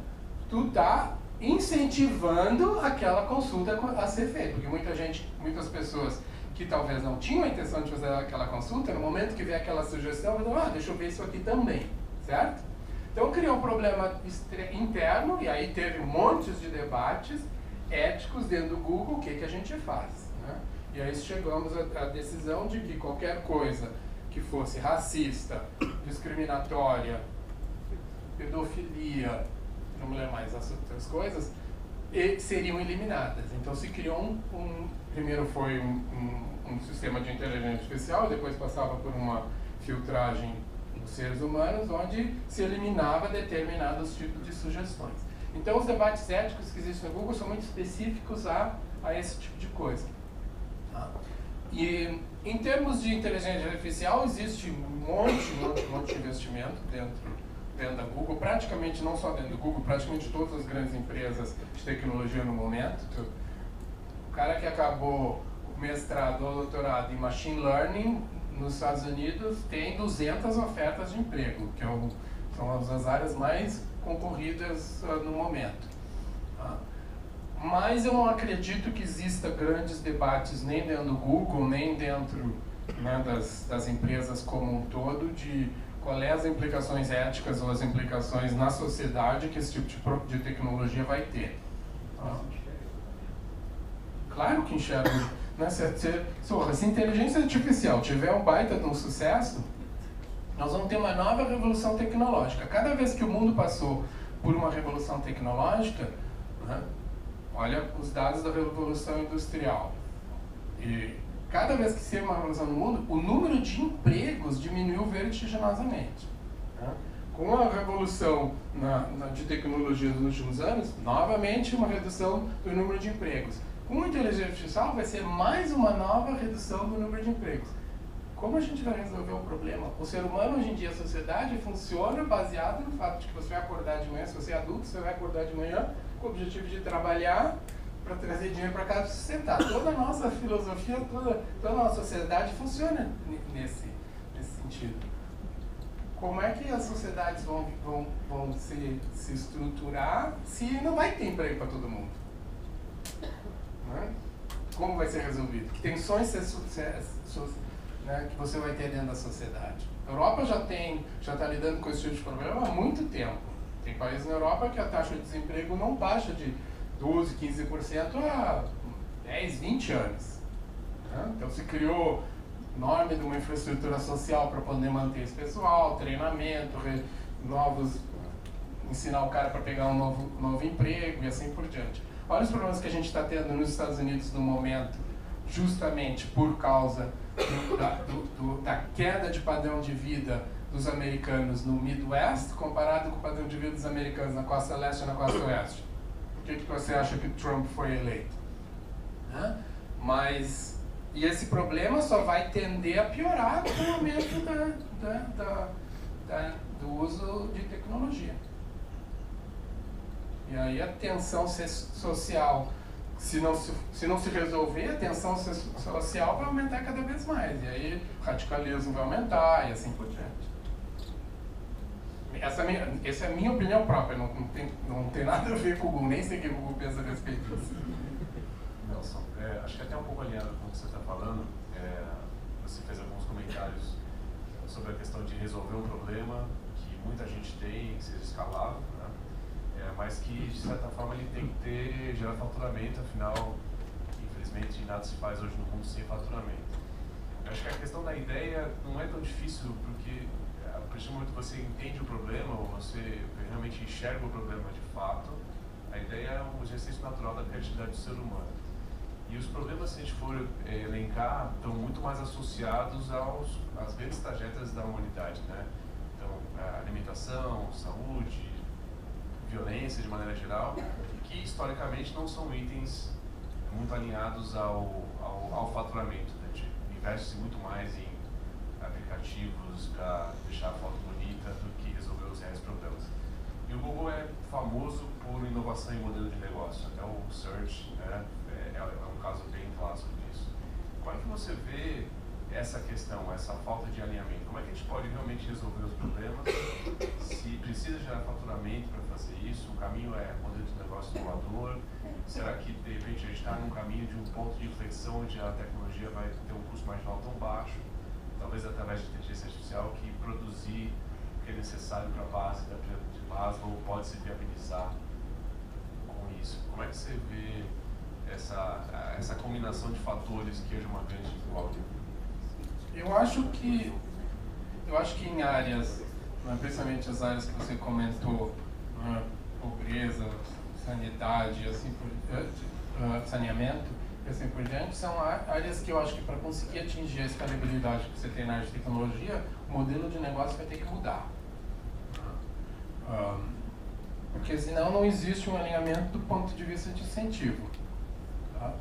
S1: tu está incentivando aquela consulta a ser feita, porque muitas pessoas que talvez não tinham a intenção de fazer aquela consulta, no momento que vê aquela sugestão, vão deixa eu ver isso aqui também, certo? Então criou um problema interno, e aí teve montes de debates, éticos dentro do Google, o que a gente faz, né? E aí chegamos à decisão de que qualquer coisa que fosse racista, discriminatória, pedofilia, não me lembro mais as outras coisas, seriam eliminadas. Então se criou primeiro foi um sistema de inteligência artificial, depois passava por uma filtragem dos seres humanos, onde se eliminava determinados tipos de sugestões. Então os debates éticos que existem no Google são muito específicos a esse tipo de coisa. E em termos de inteligência artificial, existe um monte de investimento dentro da Google, praticamente não só dentro do Google, praticamente todas as grandes empresas de tecnologia no momento. O cara que acabou o mestrado ou doutorado em Machine Learning nos Estados Unidos tem 200 ofertas de emprego, que são as áreas mais concorridas no momento. Mas eu não acredito que exista grandes debates nem dentro do Google, nem dentro, né, das empresas como um todo, de quais as implicações éticas ou as implicações na sociedade que esse tipo de tecnologia vai ter. Claro que enxergo. Né? Se inteligência artificial tiver um baita de um sucesso, nós vamos ter uma nova revolução tecnológica. Cada vez que o mundo passou por uma revolução tecnológica, né, olha os dados da revolução industrial, e cada vez que se tem uma revolução no mundo, o número de empregos diminuiu vertiginosamente. Né? Com a revolução de tecnologia nos últimos anos, novamente uma redução do número de empregos. Com a inteligência artificial vai ser mais uma nova redução do número de empregos. Como a gente vai resolver o problema? O ser humano, hoje em dia, a sociedade funciona baseado no fato de que você vai acordar de manhã, se você é adulto, você vai acordar de manhã com o objetivo de trabalhar para trazer dinheiro para casa e sustentar. Toda a nossa filosofia, toda a nossa sociedade funciona nesse sentido. Como é que as sociedades vão se estruturar se não vai ter emprego para todo mundo? Né? Como vai ser resolvido? Que tensões né, que você vai ter dentro da sociedade? A Europa já está lidando com esse tipo de problema há muito tempo. Tem países na Europa que a taxa de desemprego não baixa de 12%, 15% há 10, 20 anos. Né? Então se criou norma de uma infraestrutura social para poder manter esse pessoal, treinamento, ensinar o cara para pegar um novo emprego e assim por diante. Olha os problemas que a gente está tendo nos Estados Unidos no momento, justamente por causa da queda de padrão de vida dos americanos no Midwest, comparado com o padrão de vida dos americanos na costa leste e na costa oeste. Por que você acha que Trump foi eleito? E esse problema só vai tender a piorar com o aumento do uso de tecnologia. E aí a tensão social, se não se resolver, a tensão social vai aumentar cada vez mais. E aí o radicalismo vai aumentar e assim por diante. Essa é a minha opinião própria, não tem nada a ver com o Google, nem sei o que o Google pensa a respeito disso.
S7: Nelson, acho que até um pouco alinhado com o que você está falando, você fez alguns comentários sobre a questão de resolver um problema que muita gente tem, que seja escalável, né? Mas que, de certa forma, ele tem que gerar faturamento, afinal, infelizmente, nada se faz hoje no mundo sem faturamento. Eu acho que a questão da ideia não é tão difícil, porque a partir do momento que você entende o problema, ou você realmente enxerga o problema de fato, a ideia é um exercício natural da criatividade do ser humano. E os problemas, se a gente for elencar, estão muito mais associados às grandes trajetórias da humanidade, né? Então, alimentação, saúde, violência de maneira geral, que historicamente não são itens muito alinhados ao faturamento. Né? A gente investe muito mais em aplicativos para deixar a foto bonita do que resolver os reais problemas. E o Google é famoso por inovação em modelo de negócio. Até o Search, né, é um caso bem clássico disso. Como é que você vê essa questão, essa falta de alinhamento? Como é que a gente pode realmente resolver os problemas? Se precisa gerar faturamento para fazer isso, o caminho é modelo de negócio inovador? Será que, de repente, a gente está num caminho de um ponto de inflexão onde a tecnologia vai ter um custo marginal tão baixo, talvez através de inteligência artificial, que produzir o que é necessário para a base da pirâmide de Maslow pode se viabilizar com isso? Como é que você vê
S8: essa combinação de fatores que hoje é uma grande dificuldade?
S1: Eu acho que em áreas, principalmente as áreas que você comentou, pobreza, sanidade, assim saneamento, e assim por diante, são áreas que eu acho que para conseguir atingir a escalabilidade que você tem na área de tecnologia, o modelo de negócio vai ter que mudar. Porque senão não existe um alinhamento do ponto de vista de incentivo. Tá?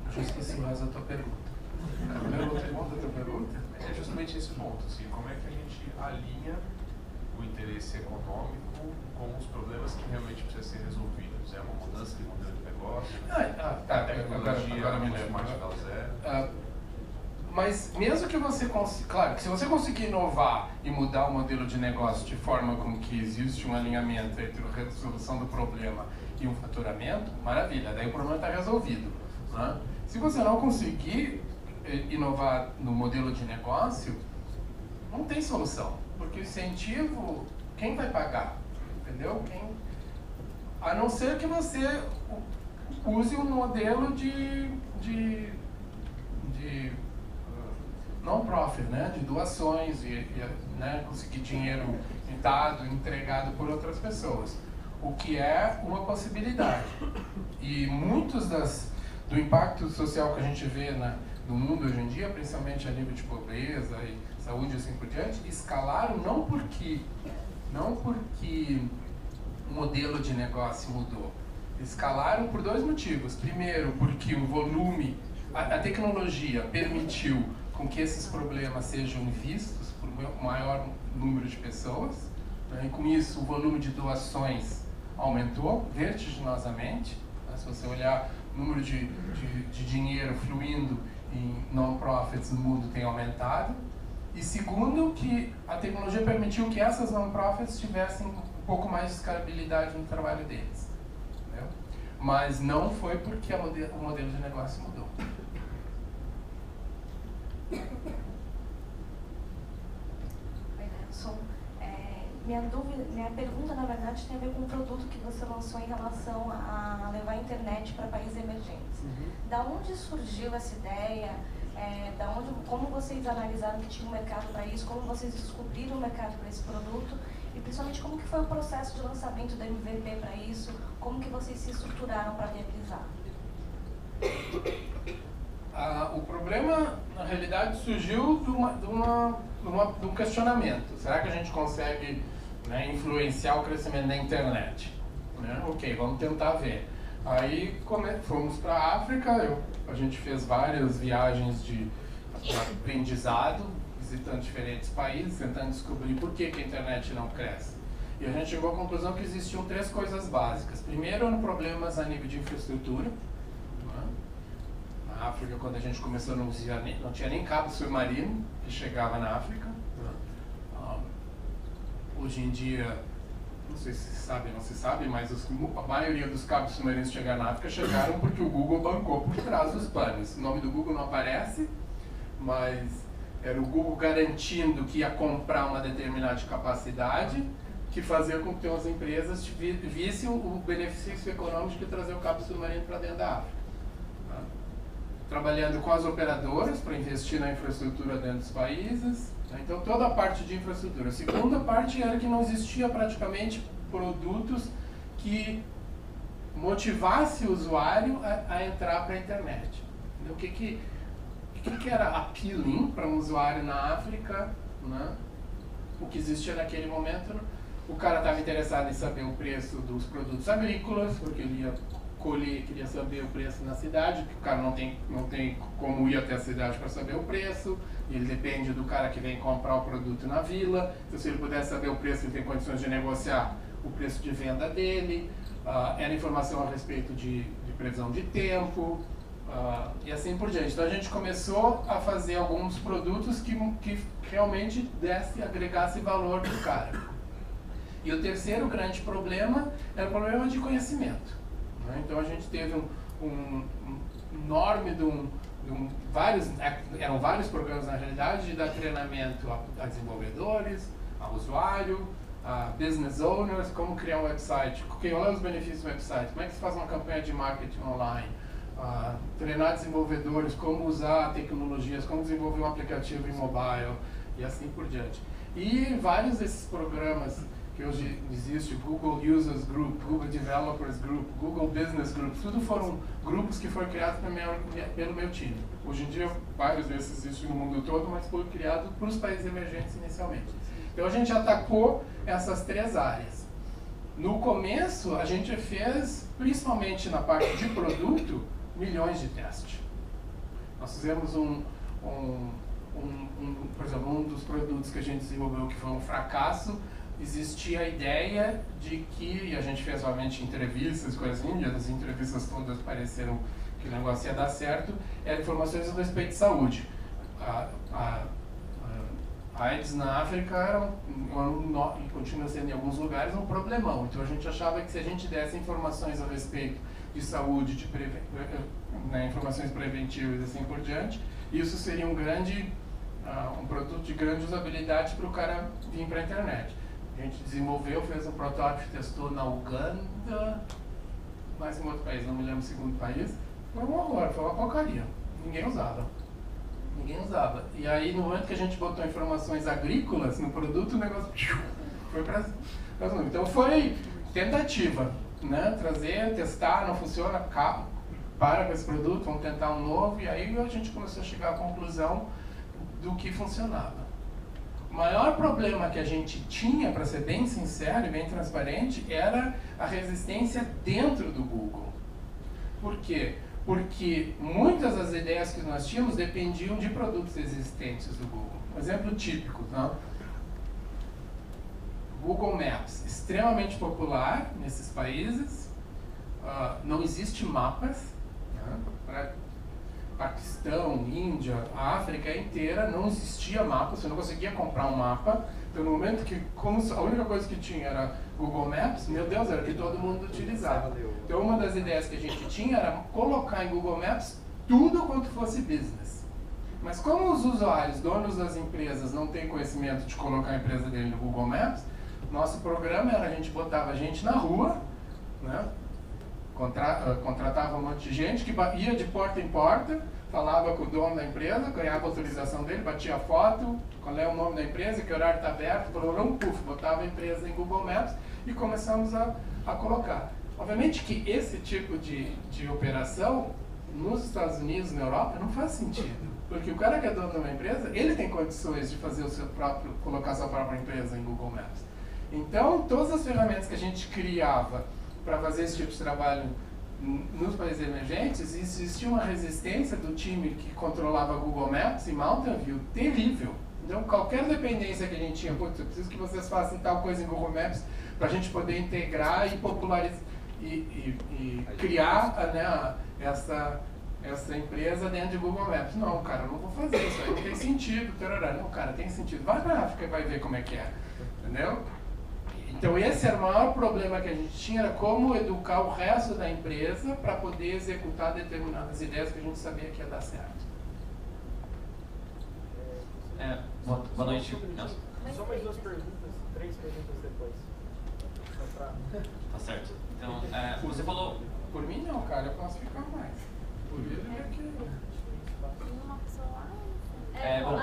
S1: Eu já esqueci mais a tua pergunta. A tua pergunta?
S8: É justamente esse ponto, assim, como é que a gente alinha o interesse econômico com os problemas que realmente precisam ser resolvidos? É uma mudança de modelo de negócio? Tecnologia,
S1: agora me lembro.
S8: matemática zero?
S1: Mas mesmo que você consiga, claro, que se você conseguir inovar e mudar o modelo de negócio de forma com que existe um alinhamento entre a resolução do problema e um faturamento, maravilha, daí o problema está resolvido. Né? Se você não conseguir inovar no modelo de negócio, não tem solução, porque o incentivo, quem vai pagar? Entendeu? A não ser que você use um modelo de non-profit, né? De doações e né? Conseguir dinheiro dado, entregado por outras pessoas, o que é uma possibilidade. E muitos do impacto social que a gente vê no mundo hoje em dia, principalmente a nível de pobreza e saúde e assim por diante, escalaram não porque o modelo de negócio mudou. Escalaram por dois motivos. Primeiro, porque o volume, a tecnologia permitiu com que esses problemas sejam vistos por um maior número de pessoas, né? E com isso o volume de doações aumentou vertiginosamente. Né? Se você olhar o número de dinheiro fluindo em non-profits no mundo tem aumentado. E segundo, que a tecnologia permitiu que essas non-profits tivessem um pouco mais de escalabilidade no trabalho deles. Entendeu? Mas não foi porque o modelo de negócio mudou.
S9: Oi, Nelson. Minha pergunta, na verdade, tem a ver com o produto que você lançou em relação a levar a internet para países emergentes. Da onde surgiu essa ideia? Como vocês analisaram que tinha um mercado para isso? Como vocês descobriram o mercado para esse produto? E principalmente como que foi o processo de lançamento da MVP para isso? Como que vocês se estruturaram para viabilizar?
S1: O problema, na realidade, surgiu de um questionamento. Será que a gente consegue, né, influenciar o crescimento da internet? Né? Ok, vamos tentar ver. Aí fomos para a África, a gente fez várias viagens de aprendizado, visitando diferentes países, tentando descobrir por que a internet não cresce. E a gente chegou à conclusão que existiam três coisas básicas. Primeiro, eram problemas a nível de infraestrutura. Na África, quando a gente começou, não tinha nem cabo submarino que chegava na África. Hoje em dia, não sei se sabe ou não se sabe, mas a maioria dos cabos submarinos que chegaram na África chegaram porque o Google bancou por trás dos panos. O nome do Google não aparece, mas era o Google garantindo que ia comprar uma determinada capacidade que fazia com que as empresas vissem o benefício econômico de trazer o cabo submarino para dentro da África. Trabalhando com as operadoras para investir na infraestrutura dentro dos países. Então, toda a parte de infraestrutura. A segunda parte era que não existia praticamente produtos que motivasse o usuário a entrar para a internet. O que era appealing para um usuário na África? Né? O que existia naquele momento? O cara estava interessado em saber o preço dos produtos agrícolas, porque ele ia colher, queria saber o preço na cidade, porque o cara não tem como ir até a cidade para saber o preço, ele depende do cara que vem comprar o produto na vila. Então, se ele pudesse saber o preço, ele tem condições de negociar o preço de venda dele. Era informação a respeito de previsão de tempo, e assim por diante. Então a gente começou a fazer alguns produtos que realmente agregasse valor para o cara. E o terceiro grande problema era o problema de conhecimento. Né? Então a gente teve um enorme eram vários programas na realidade de dar treinamento a desenvolvedores, a usuário, business owners, como criar um website, quais são os benefícios do website, como é que se faz uma campanha de marketing online, treinar desenvolvedores, como usar tecnologias, como desenvolver um aplicativo em mobile e assim por diante. E vários desses programas que hoje existem, Google Users Group, Google Developers Group, Google Business Group, tudo foram grupos que foram criados pelo meu time. Hoje em dia, vários desses existem no mundo todo, mas foram criados para os países emergentes inicialmente. Então a gente atacou essas 3 áreas. No começo, a gente fez, principalmente na parte de produto, milhões de testes. Nós fizemos por exemplo, um dos produtos que a gente desenvolveu que foi um fracasso, existia a ideia de que, e a gente fez realmente entrevistas, coisas assim, e as entrevistas todas pareceram que o negócio ia dar certo, eram informações a respeito de saúde. A AIDS na África era e continua sendo em alguns lugares um problemão. Então a gente achava que se a gente desse informações a respeito de saúde, informações preventivas e assim por diante, isso seria um produto de grande usabilidade para o cara vir para a internet. A gente desenvolveu, fez um protótipo, testou na Uganda, mais em outro país, não me lembro o segundo país. Foi um horror, foi uma porcaria. Ninguém usava. E aí, no momento que a gente botou informações agrícolas no produto, o negócio foi para as nuvens. Então, foi tentativa, né? Trazer, testar, não funciona, para com esse produto, vamos tentar um novo. E aí a gente começou a chegar à conclusão do que funcionava. O maior problema que a gente tinha, para ser bem sincero e bem transparente, era a resistência dentro do Google. Por quê? Porque muitas das ideias que nós tínhamos dependiam de produtos existentes do Google. Um exemplo típico, tá? Google Maps, extremamente popular nesses países, não existe mapas, né? Para Paquistão, Índia, a África inteira não existia mapa, você não conseguia comprar um mapa. Então, no momento que, como a única coisa que tinha era Google Maps, meu Deus, era o que todo mundo utilizava. Então, uma das ideias que a gente tinha era colocar em Google Maps tudo quanto fosse business. Mas como os usuários, donos das empresas, não têm conhecimento de colocar a empresa dele no Google Maps, nosso programa era a gente botava gente na rua, né? Contratava um monte de gente que ia de porta em porta, falava com o dono da empresa, ganhava a autorização dele, batia a foto, qual é o nome da empresa, que horário está aberto, botava a empresa em Google Maps e começamos a colocar. Obviamente que esse tipo de operação, nos Estados Unidos, na Europa, não faz sentido. Porque o cara que é dono de uma empresa, ele tem condições de fazer colocar a sua própria empresa em Google Maps. Então, todas as ferramentas que a gente criava para fazer esse tipo de trabalho nos países emergentes, existia uma resistência do time que controlava Google Maps e Mountain View terrível. Então, qualquer dependência que a gente tinha, putz, eu preciso que vocês façam tal coisa em Google Maps para a gente poder integrar e popularizar e criar, né, essa empresa dentro de Google Maps. Não, cara, eu não vou fazer isso aí, não tem sentido. Não, cara, tem sentido. Vai para a África e vai ver como é que é. Entendeu? Então esse era o maior problema que a gente tinha, era como educar o resto da empresa para poder executar determinadas ideias que a gente sabia que ia dar certo.
S7: Boa noite.
S2: Só mais 2 perguntas, 3 perguntas depois.
S7: Tá certo. Então, você falou...
S1: Por mim não, cara, eu posso ficar mais. Por ele é que...
S10: Uma pessoa lá...
S7: bom,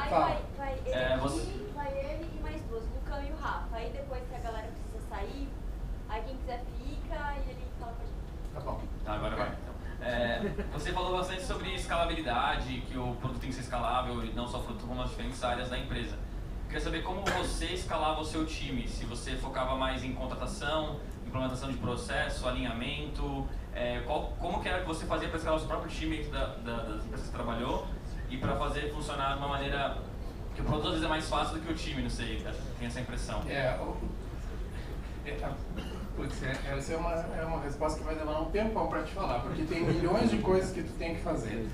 S10: vai ele e mais 2, o Lucão e o Rafa. Aí depois que a galera precisa sair, aí quem quiser fica e ele fala com a gente.
S1: Tá bom.
S7: Tá, agora vai. Então. Você falou bastante sobre escalabilidade, que o produto tem que ser escalável e não só o produto, como as diferentes áreas da empresa. Eu queria saber como você escalava o seu time, se você focava mais em contratação, implementação de processo, alinhamento, como que era que você fazia para escalar o seu próprio time dentro das empresas que você trabalhou e para fazer funcionar de uma maneira que o produto às vezes é mais fácil do que o time, não sei, tem essa impressão.
S1: Essa é uma resposta que vai demorar um tempão para te falar, porque tem milhões de coisas que tu tem que fazer.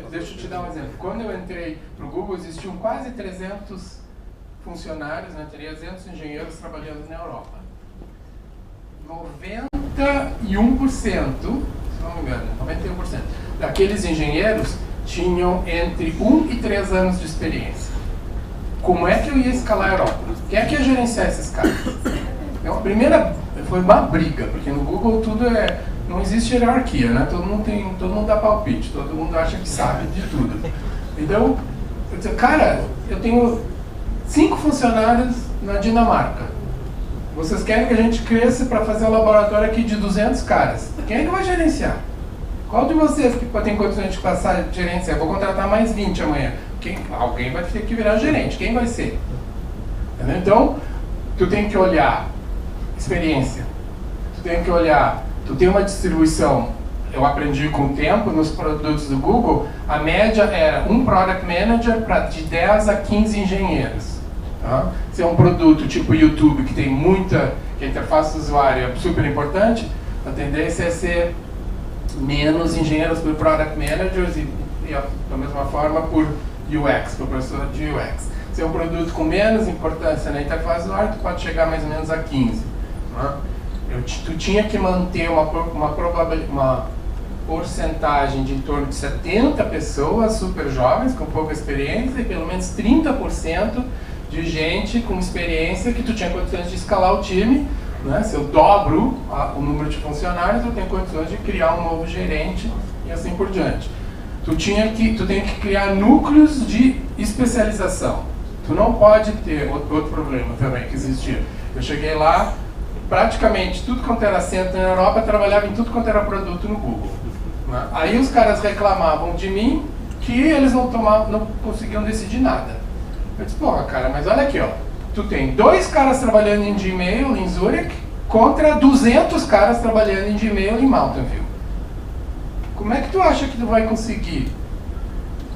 S1: Deixa eu te dar um exemplo. Quando eu entrei para o Google, existiam quase 300 funcionários, né, 300 engenheiros trabalhando na Europa. 91%, se não me engano, 91% daqueles engenheiros tinham entre 1 e 3 anos de experiência. Como é que eu ia escalar a Europa? Quem é que ia gerenciar esses caras? A primeira foi uma briga, porque no Google tudo não existe hierarquia, né? Todo mundo dá palpite, todo mundo acha que sabe de tudo. Então, eu disse, cara, eu tenho 5 funcionários na Dinamarca. Vocês querem que a gente cresça para fazer um laboratório aqui de 200 caras. Quem é que vai gerenciar? Qual de vocês que tem condições de passar a gerenciar? Vou contratar mais 20 amanhã. Alguém vai ter que virar gerente. Quem vai ser? Entendeu? Então, tu tem que olhar experiência. Tu tem que olhar... Tu tem uma distribuição. Eu aprendi com o tempo, nos produtos do Google, a média era um Product Manager para de 10 a 15 engenheiros. Tá? Se é um produto tipo YouTube, que tem muita... que a interface do usuário é super importante, a tendência é ser menos engenheiros por Product Managers e da mesma forma por UX, por professor de UX. Se é um produto com menos importância na interface do usuário, tu pode chegar mais ou menos a 15. Tá? Tu tinha que manter uma porcentagem de em torno de 70 pessoas super jovens, com pouca experiência, e pelo menos 30% de gente com experiência que tu tinha condições de escalar o time. Né? Se eu dobro o número de funcionários, eu tenho condições de criar um novo gerente e assim por diante. Tu tem que criar núcleos de especialização. Tu não pode ter outro problema também que existia. Eu cheguei lá, praticamente tudo quanto era centro na Europa trabalhava em tudo quanto era produto no Google. Né? Aí os caras reclamavam de mim que eles não conseguiam decidir nada. Eu disse, porra, cara, mas olha aqui, ó. Tu tem 2 caras trabalhando em Gmail em Zurich contra 200 caras trabalhando em Gmail em Mountain View. Como é que tu acha que tu vai conseguir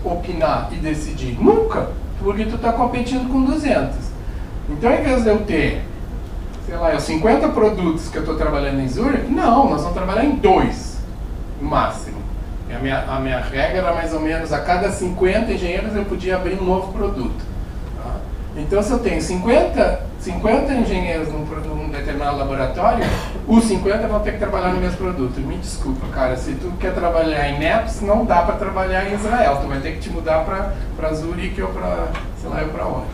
S1: opinar e decidir? Nunca, porque tu está competindo com 200. Então, em vez de eu ter, sei lá, 50 produtos que eu estou trabalhando em Zurich, não, nós vamos trabalhar em 2, no máximo. A minha regra era mais ou menos, a cada 50 engenheiros eu podia abrir um novo produto. Então, se eu tenho 50 engenheiros num determinado laboratório, os 50 vão ter que trabalhar no mesmo produto. Me desculpa, cara, se tu quer trabalhar em Maps, não dá para trabalhar em Israel. Tu vai ter que te mudar para Zurique ou para, sei lá, para onde.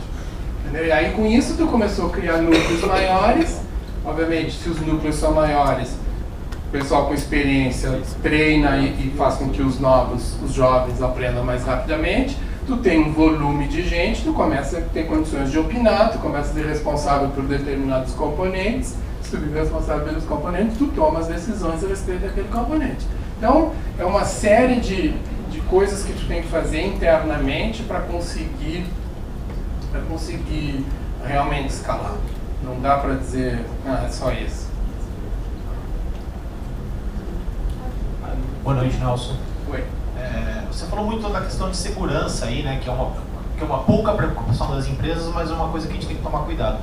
S1: Entendeu? E aí, com isso, tu começou a criar núcleos maiores. Obviamente, se os núcleos são maiores, o pessoal com experiência treina e faz com que os jovens aprendam mais rapidamente. Tu tem um volume de gente, tu começa a ter condições de opinar, tu começa a ser responsável por determinados componentes. Se tu vive responsável pelos componentes, tu toma as decisões a respeito daquele componente. Então, é uma série de coisas que tu tem que fazer internamente para conseguir realmente escalar. Não dá para dizer, é só isso.
S11: Boa noite, Nelson.
S1: Oi.
S11: Você falou muito da questão de segurança aí, né, que é uma pouca preocupação das empresas, mas é uma coisa que a gente tem que tomar cuidado.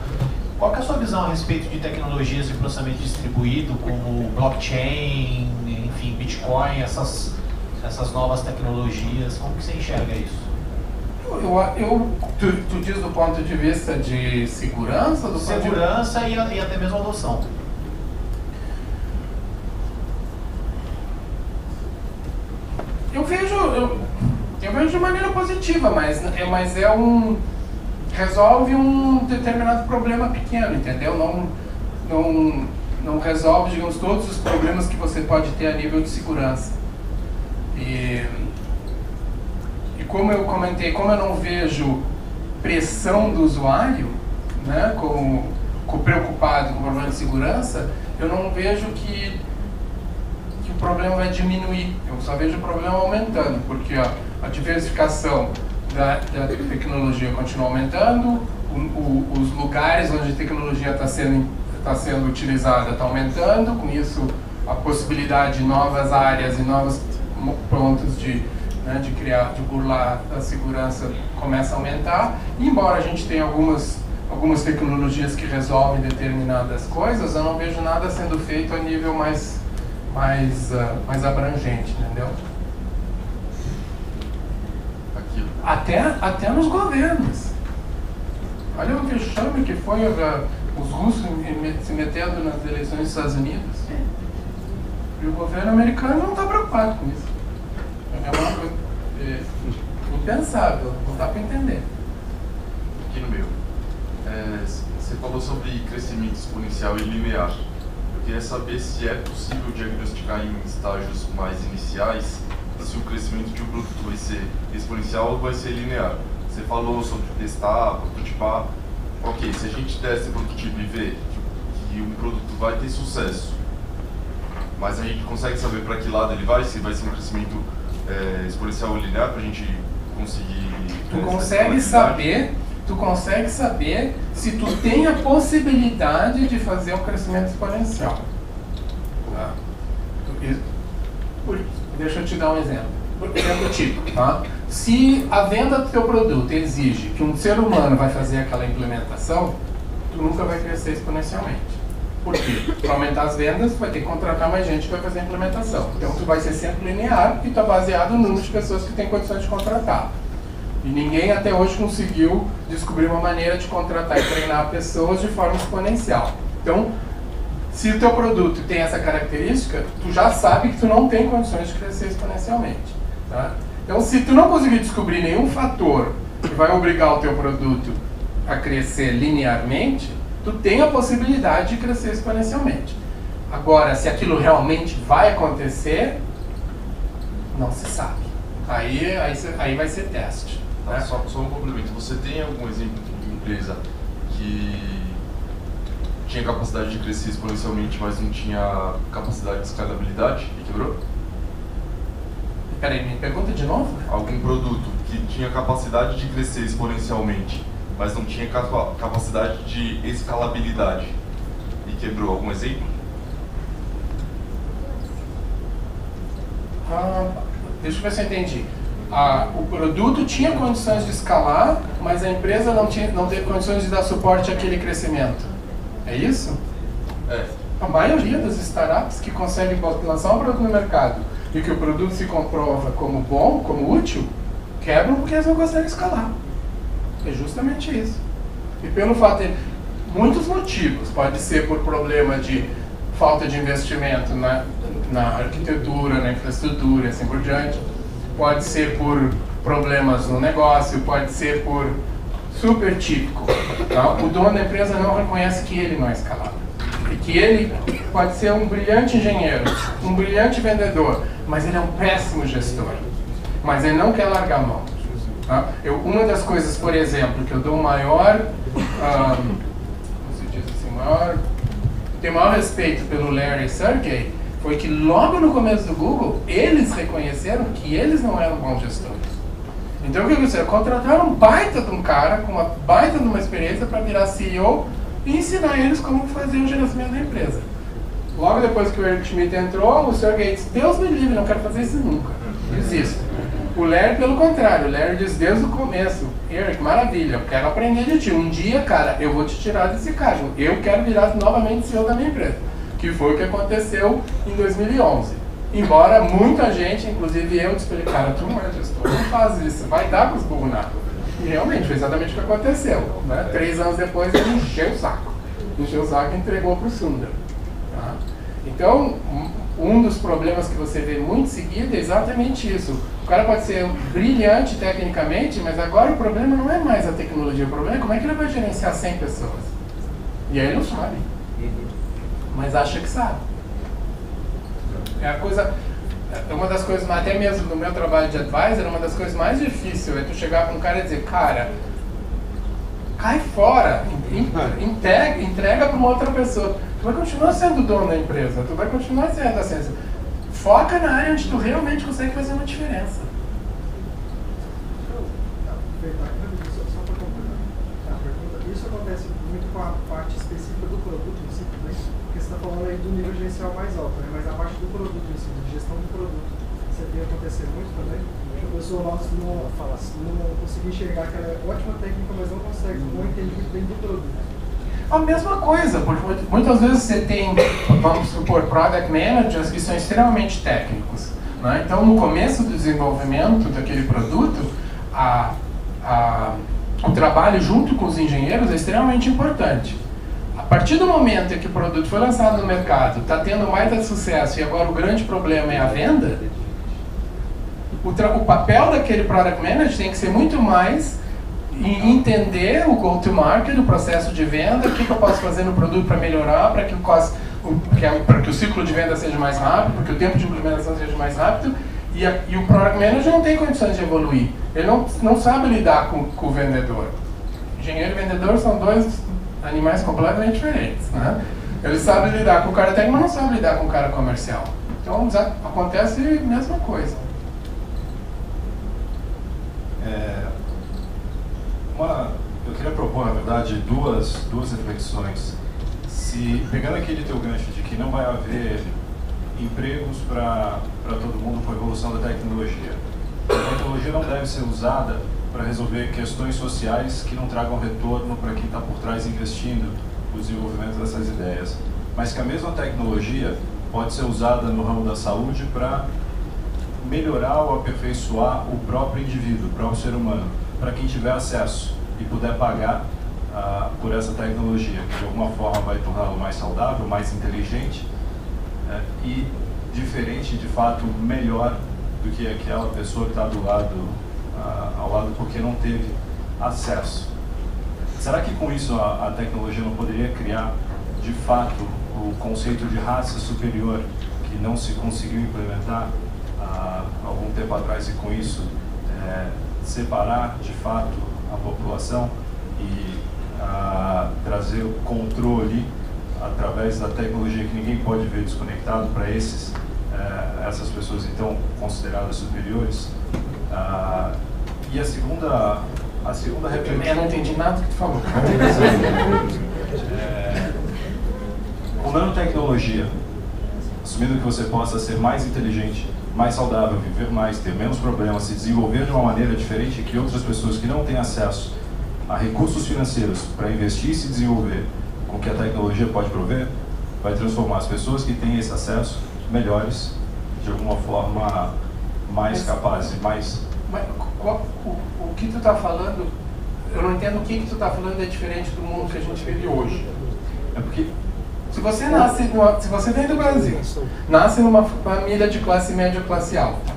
S11: Qual que é a sua visão a respeito de tecnologias de processamento distribuído, como blockchain, enfim, Bitcoin, essas novas tecnologias? Como que você enxerga isso?
S1: Tu diz do ponto de vista de segurança?
S11: Segurança e até mesmo adoção.
S1: Eu vejo de maneira positiva, mas resolve um determinado problema pequeno, entendeu? Não resolve, digamos, todos os problemas que você pode ter a nível de segurança. E como eu comentei, como eu não vejo pressão do usuário, né, preocupado com o problema de segurança, eu não vejo que o problema vai diminuir. Eu só vejo o problema aumentando, porque a diversificação da tecnologia continua aumentando, os lugares onde a tecnologia está sendo utilizada está aumentando, com isso a possibilidade de novas áreas e novos pontos de burlar a segurança começa a aumentar. E embora a gente tenha algumas tecnologias que resolvem determinadas coisas, eu não vejo nada sendo feito a nível mais abrangente, entendeu? Até nos governos. Olha o vexame que foi os russos se metendo nas eleições dos Estados Unidos. E o governo americano não está preocupado com isso. É uma coisa impensável, não dá para entender.
S8: Aqui no meu.
S12: Você falou sobre crescimento exponencial e linear. Eu queria saber se é possível diagnosticar em estágios mais iniciais se o crescimento de um produto vai ser exponencial ou vai ser linear. Você falou sobre testar, prototipar. Ok, se a gente testa, prototipa e vê que um produto vai ter sucesso, mas a gente consegue saber para que lado ele vai, se vai ser um crescimento exponencial ou linear, para a gente conseguir...
S1: Tu consegue saber se tu tem a possibilidade de fazer um crescimento exponencial. Tá? Deixa eu te dar um exemplo. Exemplo tipo, tá? Se a venda do teu produto exige que um ser humano vai fazer aquela implementação, tu nunca vai crescer exponencialmente. Por quê? Para aumentar as vendas, tu vai ter que contratar mais gente que vai fazer a implementação. Então tu vai ser sempre linear e está baseado no número de pessoas que tem condições de contratar. E ninguém até hoje conseguiu descobrir uma maneira de contratar e treinar pessoas de forma exponencial. Então, se o teu produto tem essa característica, tu já sabe que tu não tem condições de crescer exponencialmente. Tá? Então, se tu não conseguir descobrir nenhum fator que vai obrigar o teu produto a crescer linearmente, tu tem a possibilidade de crescer exponencialmente. Agora, se aquilo realmente vai acontecer, não se sabe. Aí vai ser teste. Né?
S12: Só um complemento. Você tem algum exemplo de empresa que tinha capacidade de crescer exponencialmente, mas não tinha capacidade de escalabilidade e quebrou?
S1: Peraí, me pergunta de novo?
S12: Algum produto que tinha capacidade de crescer exponencialmente, mas não tinha capacidade de escalabilidade e quebrou. Algum exemplo?
S1: Deixa eu ver se eu entendi. O produto tinha condições de escalar, mas a empresa não teve condições de dar suporte àquele crescimento. É isso?
S12: É.
S1: A maioria das startups que conseguem lançar um produto no mercado e que o produto se comprova como bom, como útil, quebram porque eles não conseguem escalar. É justamente isso. E pelo fato de muitos motivos, pode ser por problema de falta de investimento na arquitetura, na infraestrutura e assim por diante, pode ser por problemas no negócio, pode ser por super típico. Tá? O dono da empresa não reconhece que ele não é escalável. E que ele pode ser um brilhante engenheiro, um brilhante vendedor, mas ele é um péssimo gestor. Mas ele não quer largar a mão. Tá? Uma das coisas, por exemplo, que eu dou maior, tenho maior respeito pelo Larry e Sergey, foi que logo no começo do Google, eles reconheceram que eles não eram bons gestores. Então o que aconteceu? Contrataram um baita de um cara, com uma baita de uma experiência para virar CEO e ensinar eles como fazer o gerenciamento da empresa. Logo depois que o Eric Schmidt entrou, o Sergey disse, Deus me livre, não quero fazer isso nunca. Desisto. O Larry, pelo contrário, o Larry disse desde o começo, Eric, maravilha, eu quero aprender de ti. Um dia, cara, eu vou te tirar desse cargo. Eu quero virar novamente CEO da minha empresa. Que foi o que aconteceu em 2011. Embora muita gente, inclusive eu, disse para ele, cara, tu não é gestor, não faz isso, vai dar com os burros na água. E realmente, foi exatamente o que aconteceu. Né? 3 anos depois, ele encheu o saco. Encheu o saco e entregou para o Sundar. Tá? Então, um dos problemas que você vê muito seguido é exatamente isso. O cara pode ser brilhante tecnicamente, mas agora o problema não é mais a tecnologia, o problema é como é que ele vai gerenciar 100 pessoas. E aí ele não sabe. Mas acha que sabe. É uma das coisas, até mesmo no meu trabalho de advisor, uma das coisas mais difíceis é tu chegar para um cara e dizer, cara, cai fora, entrega para uma outra pessoa. Tu vai continuar sendo dono da empresa, tu vai continuar sendo assim. Foca na área onde tu realmente consegue fazer uma diferença.
S13: Isso acontece muito com a parte específica do produto em si, né? Porque você está falando aí do nível gerencial mais alto, né? Mas a parte do produto em si, de gestão do produto, você vê acontecer muito também. A pessoa não conseguir enxergar que ela é ótima técnica, mas não consegue, não entende muito bem do produto.
S1: A mesma coisa, porque muitas vezes você tem, vamos supor, product managers que são extremamente técnicos. Né? Então, no começo do desenvolvimento daquele produto, o trabalho junto com os engenheiros é extremamente importante. A partir do momento em que o produto foi lançado no mercado, está tendo mais de sucesso e agora o grande problema é a venda, o papel daquele product manager tem que ser muito mais e entender o go-to-market, o processo de venda, o que eu posso fazer no produto para melhorar, para que o ciclo de venda seja mais rápido, para que o tempo de implementação seja mais rápido, e o Product Manager não tem condições de evoluir. Ele não sabe lidar com o vendedor. Engenheiro e vendedor são dois animais completamente diferentes, né? Ele sabe lidar com o cara técnico, mas não sabe lidar com o cara comercial. Então acontece a mesma coisa.
S14: Eu queria propor, na verdade, duas reflexões. Pegando aquele teu gancho de que não vai haver empregos para todo mundo com a evolução da tecnologia. A tecnologia não deve ser usada para resolver questões sociais que não tragam retorno para quem está por trás investindo no desenvolvimento dessas ideias. Mas que a mesma tecnologia pode ser usada no ramo da saúde para melhorar ou aperfeiçoar o próprio indivíduo, o próprio ser humano, para quem tiver acesso e puder pagar por essa tecnologia, que de alguma forma vai torná-lo mais saudável, mais inteligente e diferente, de fato, melhor do que aquela pessoa que está ao lado porque não teve acesso. Será que com isso a tecnologia não poderia criar, de fato, o conceito de raça superior que não se conseguiu implementar há algum tempo atrás e com isso separar, de fato, a população e trazer o controle através da tecnologia que ninguém pode ver desconectado para essas pessoas então consideradas superiores? E a segunda reflexão...
S1: Eu não entendi nada que tu falou.
S14: Com nanotecnologia, assumindo que você possa ser mais inteligente, mais saudável, viver mais, ter menos problemas, se desenvolver de uma maneira diferente que outras pessoas que não têm acesso a recursos financeiros para investir e se desenvolver com o que a tecnologia pode prover, vai transformar as pessoas que têm esse acesso melhores, de alguma forma mais capazes, mais...
S1: Mas o que tu está falando, eu não entendo o que tu está falando é diferente do mundo que a gente vive hoje.
S14: É porque...
S1: Se você vem do Brasil, nasce numa família de classe média ou classe alta,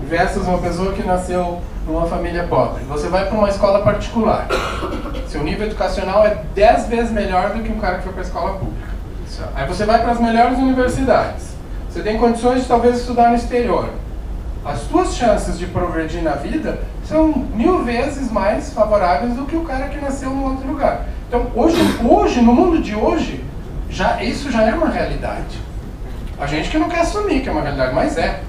S1: versus uma pessoa que nasceu numa família pobre, você vai para uma escola particular, seu nível educacional é 10 vezes melhor do que um cara que foi para a escola pública. Aí você vai para as melhores universidades, você tem condições de talvez estudar no exterior. As suas chances de progredir na vida são 1000 vezes mais favoráveis do que o cara que nasceu em outro lugar. Então, hoje, no mundo de hoje, isso já é uma realidade. A gente que não quer assumir que é uma realidade, mas é.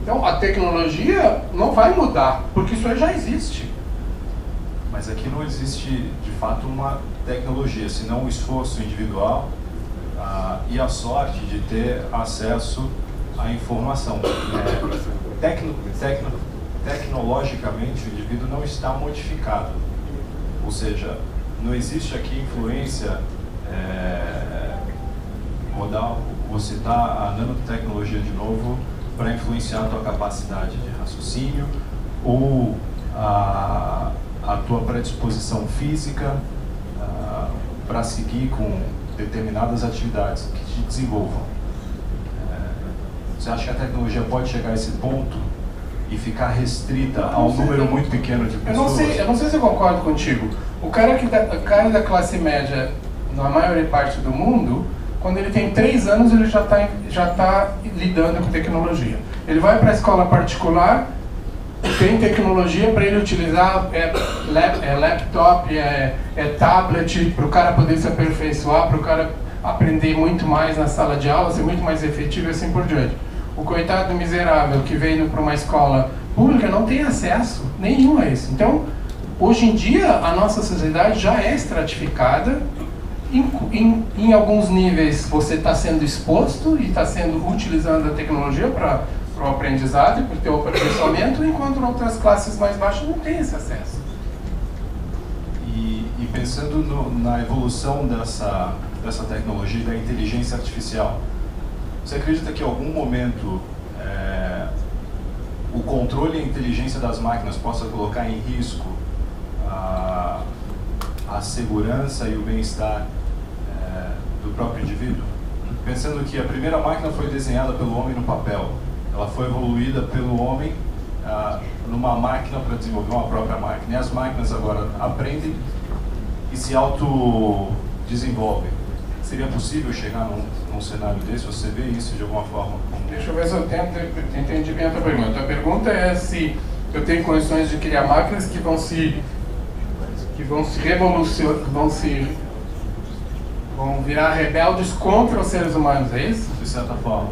S1: Então, a tecnologia não vai mudar, porque isso aí já existe.
S14: Mas aqui não existe, de fato, uma tecnologia, senão o esforço individual e a sorte de ter acesso à informação. Tecnologicamente, o indivíduo não está modificado. Ou seja, não existe aqui influência vou citar a nanotecnologia de novo, para influenciar a tua capacidade de raciocínio ou a tua predisposição física para seguir com determinadas atividades que te desenvolvam. Você acha que a tecnologia pode chegar a esse ponto e ficar restrita a um número muito pequeno de pessoas?
S1: Eu não sei se eu concordo contigo. O cara da classe média, na maior parte do mundo, quando ele tem 3 anos, ele já tá lidando com tecnologia. Ele vai para a escola particular, tem tecnologia para ele utilizar, laptop, tablet, para o cara poder se aperfeiçoar, para o cara aprender muito mais na sala de aula, ser muito mais efetivo e assim por diante. O coitado miserável que veio para uma escola pública não tem acesso nenhum a isso. Então, hoje em dia, a nossa sociedade já é estratificada. Em alguns níveis você está sendo exposto e está utilizando a tecnologia para o aprendizado e para o teu aperfeiçoamento, enquanto outras classes mais baixas não têm esse acesso.
S14: E pensando na evolução dessa tecnologia, da inteligência artificial, você acredita que em algum momento o controle e a inteligência das máquinas possa colocar em risco a segurança e o bem-estar do próprio indivíduo? Pensando que a primeira máquina foi desenhada pelo homem no papel, ela foi evoluída pelo homem numa máquina para desenvolver uma própria máquina. E as máquinas agora aprendem e se autodesenvolvem. Seria possível chegar num cenário desse? Você vê isso de alguma forma?
S1: Deixa eu ver se eu entendi bem a tua pergunta. A pergunta é se eu tenho condições de criar máquinas que vão virar rebeldes contra os seres humanos, é isso?
S14: De certa forma.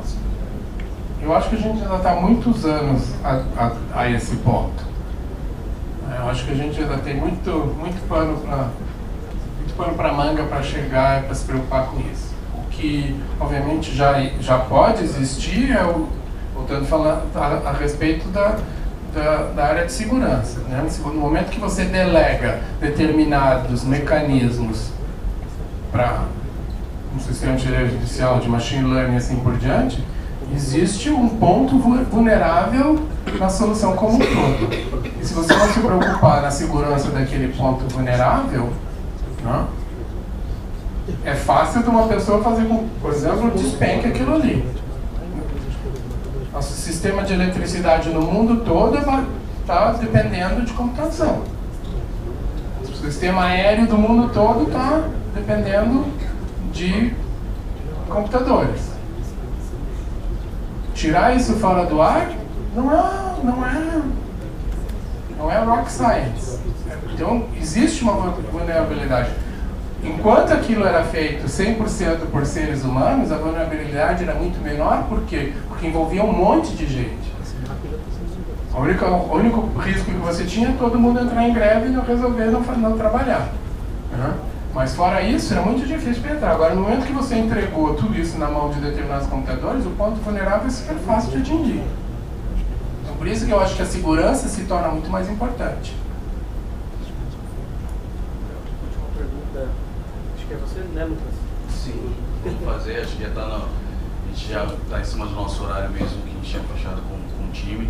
S1: Eu acho que a gente ainda está há muitos anos a esse ponto. Eu acho que a gente ainda tem muito pano para manga para chegar e para se preocupar com isso. O que, obviamente, já pode existir voltando a falar a respeito da área de segurança. Né? No momento que você delega determinados mecanismos para um sistema de inteligência artificial, de machine learning e assim por diante, existe um ponto vulnerável na solução como um todo. E se você não se preocupar na segurança daquele ponto vulnerável, né, é fácil de uma pessoa fazer, por exemplo, despenque aquilo ali. Nosso sistema de eletricidade no mundo todo está dependendo de computação. O sistema aéreo do mundo todo está dependendo de computadores. Tirar isso fora do ar não é rock science. Então, existe uma vulnerabilidade. Enquanto aquilo era feito 100% por seres humanos, a vulnerabilidade era muito menor. Por quê? Porque envolvia um monte de gente. O único risco que você tinha é todo mundo entrar em greve e não resolver não trabalhar. Mas fora isso, era muito difícil de entrar. Agora, no momento que você entregou tudo isso na mão de determinados computadores, o ponto vulnerável é super fácil de atingir. Então, por isso que eu acho que a segurança se torna muito mais importante.
S2: Última pergunta, acho que é você, né, Lucas?
S15: Sim, vamos fazer, acho que a gente já está em cima do nosso horário mesmo, que a gente tinha fechado com o time.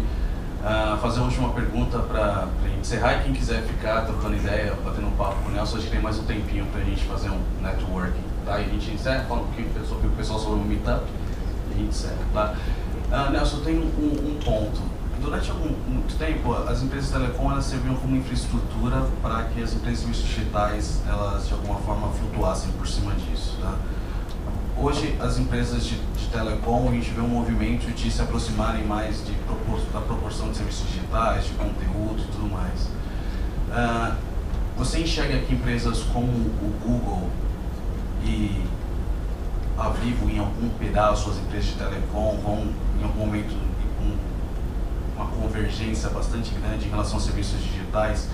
S15: Fazer a última pergunta para encerrar, e quem quiser ficar trocando ideia, batendo um papo com o Nelson, acho que tem mais um tempinho para a gente fazer um networking, tá? E a gente encerra, fala um pouquinho sobre o pessoal sobre o Meetup, e a gente encerra, tá? Nelson, tem um ponto. Durante muito tempo, as empresas de telecom, elas serviam como infraestrutura para que as empresas de serviços digitais, elas de alguma forma flutuassem por cima disso, tá? Hoje, as empresas de telecom, a gente vê um movimento de se aproximarem mais da proporção de serviços digitais, de conteúdo e tudo mais. Você enxerga que empresas como o Google e a Vivo, em algum pedaço, as empresas de telecom, vão, em algum momento, com uma convergência bastante grande em relação aos serviços digitais?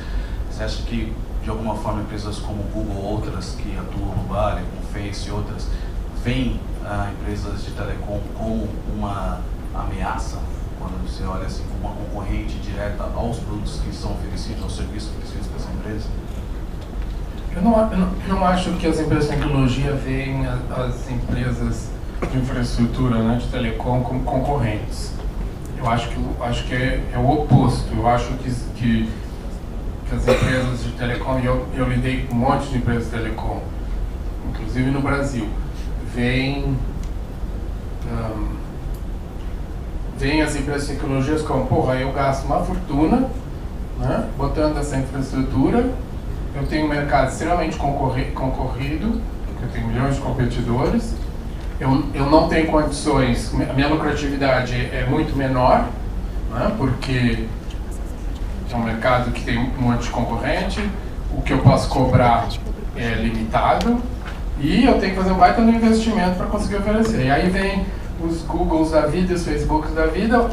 S15: Você acha que, de alguma forma, empresas como o Google ou outras que atuam no Vale, como o Face e outras, veem empresas de telecom como uma ameaça, quando você olha assim, como uma concorrente direta aos produtos que são oferecidos, aos serviços oferecidos para essa empresa?
S1: Eu não acho que as empresas de tecnologia veem as empresas de infraestrutura, né, de telecom como concorrentes. Eu acho que é o oposto. Eu acho que as empresas de telecom, eu lidei com um monte de empresas de telecom, inclusive no Brasil, veem as empresas de tecnologias como, porra, eu gasto uma fortuna, né, botando essa infraestrutura, eu tenho um mercado extremamente concorrido, eu tenho milhões de competidores, eu não tenho condições, a minha lucratividade é muito menor, né, porque é um mercado que tem um monte de concorrente, o que eu posso cobrar é limitado, e eu tenho que fazer um baita no investimento para conseguir oferecer. E aí vem os Googles da vida, os Facebooks da vida,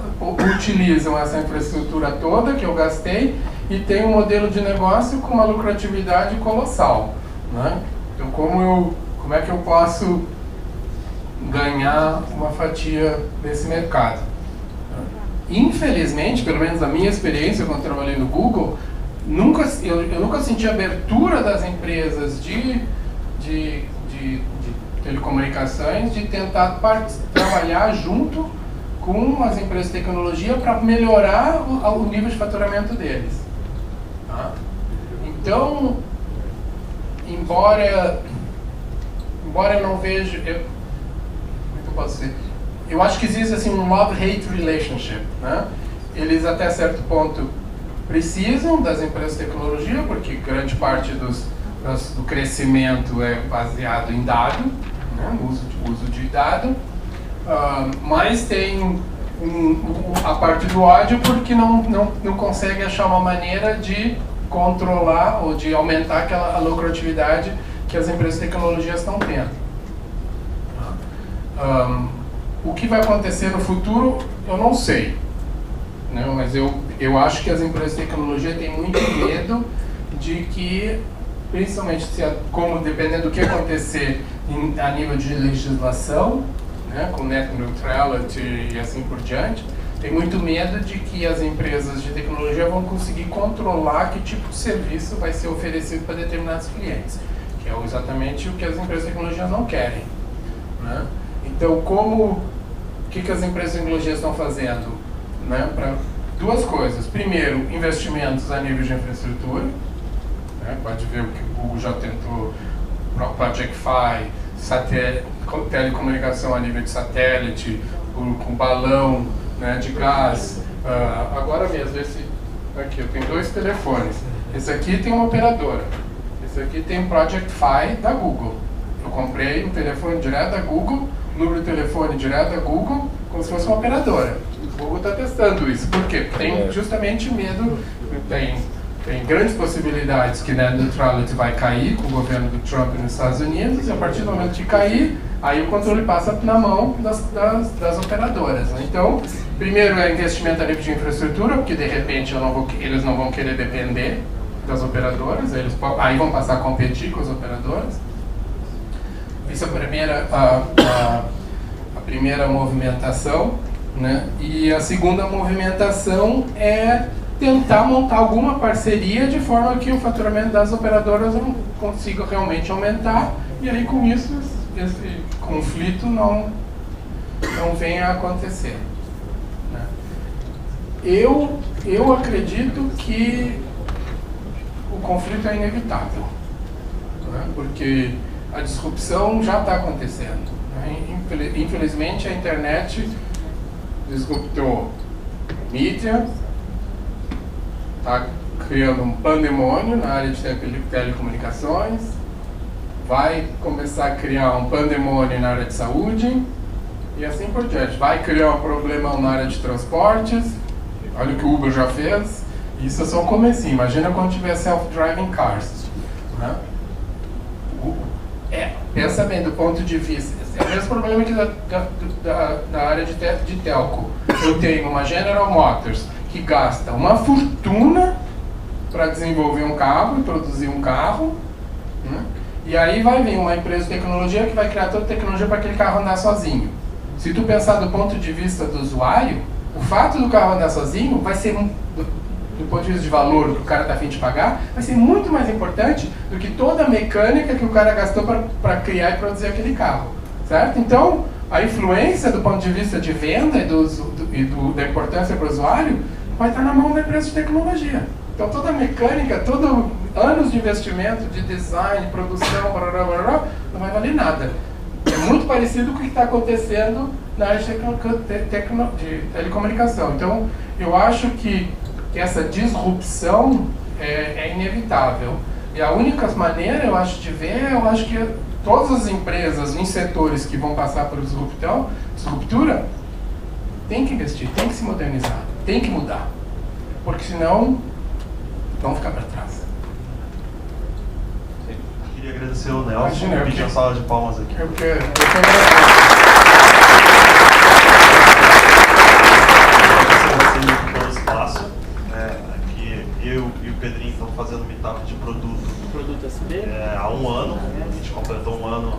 S1: utilizam essa infraestrutura toda que eu gastei e tem um modelo de negócio com uma lucratividade colossal, né? Então, como é que eu posso ganhar uma fatia desse mercado? Infelizmente, pelo menos na minha experiência quando trabalhei no Google, eu nunca senti abertura das empresas de telecomunicações de tentar trabalhar junto com as empresas de tecnologia para melhorar o nível de faturamento deles. Tá? Então, embora eu não veja, como é que eu posso dizer? Eu acho que existe assim um love-hate relationship, né? eles até certo ponto precisam das empresas de tecnologia, porque grande parte do crescimento é baseado em dado, né, no uso de dado, mas tem a parte do ódio porque não consegue achar uma maneira de controlar ou de aumentar a lucratividade que as empresas de tecnologia estão tendo. O que vai acontecer no futuro, eu não sei, né? Mas eu acho que as empresas de tecnologia têm muito medo de que, principalmente dependendo do que acontecer a nível de legislação, né, com net neutrality e assim por diante, tem muito medo de que as empresas de tecnologia vão conseguir controlar que tipo de serviço vai ser oferecido para determinados clientes, que é exatamente o que as empresas de tecnologia não querem, né? Então, o que as empresas de tecnologia estão fazendo? Né, para duas coisas. Primeiro, investimentos a nível de infraestrutura. Né, pode ver o que o Google já tentou, Project Fi, telecomunicação a nível de satélite, com balão, né, de gás. Agora mesmo, aqui eu tenho 2 telefones. Esse aqui tem uma operadora. Esse aqui tem um Project Fi da Google. Eu comprei um telefone direto da Google, número de telefone direto da Google, como se fosse uma operadora. O Google está testando isso. Por quê? Porque tem justamente medo, tem grandes possibilidades que net neutrality vai cair com o governo do Trump nos Estados Unidos, e a partir do momento que cair, aí o controle passa na mão das operadoras, né? Então, primeiro é investimento a nível de infraestrutura, porque de repente eles não vão querer depender das operadoras, aí vão passar a competir com as operadoras. Essa é a primeira movimentação, né? E a segunda movimentação é tentar montar alguma parceria de forma que o faturamento das operadoras não consiga realmente aumentar, e aí com isso esse conflito não venha a acontecer, né? Eu acredito que o conflito é inevitável, né? Porque a disrupção já está acontecendo, né? Infelizmente a internet disruptou a mídia, está criando um pandemônio na área de telecomunicações, vai começar a criar um pandemônio na área de saúde e assim por diante. Vai criar um problema na área de transportes, olha o que o Uber já fez, isso é só o comecinho. Imagina quando tiver self-driving cars, né? Pensa bem do ponto de vista, é o mesmo problema que da área de telco. Eu tenho uma General Motors que gasta uma fortuna para desenvolver um carro e produzir um carro, né? E aí vai vir uma empresa de tecnologia que vai criar toda a tecnologia para aquele carro andar sozinho. Se tu pensar do ponto de vista do usuário, o fato do carro andar sozinho vai ser, do ponto de vista de valor que o cara está a fim de pagar, vai ser muito mais importante do que toda a mecânica que o cara gastou para criar e produzir aquele carro, certo? Então, a influência do ponto de vista de venda e da importância para o usuário vai estar na mão da empresa de tecnologia. Então, toda a mecânica, anos de investimento, de design, produção, não vai valer nada. É muito parecido com o que está acontecendo na área de telecomunicação. Então, eu acho que essa disrupção é inevitável. E a única maneira, eu acho, de ver, eu acho que todas as empresas em setores que vão passar por disruptura tem que investir, tem que se modernizar, tem que mudar. Porque senão vão ficar para trás.
S2: Eu queria agradecer o Nelson, pedir uma salva de palmas aqui.
S1: Eu quero
S2: pelo espaço. Aqui eu e o Pedrinho estamos fazendo meetup de produto
S16: SB?
S2: Há um ano. A gente completou um ano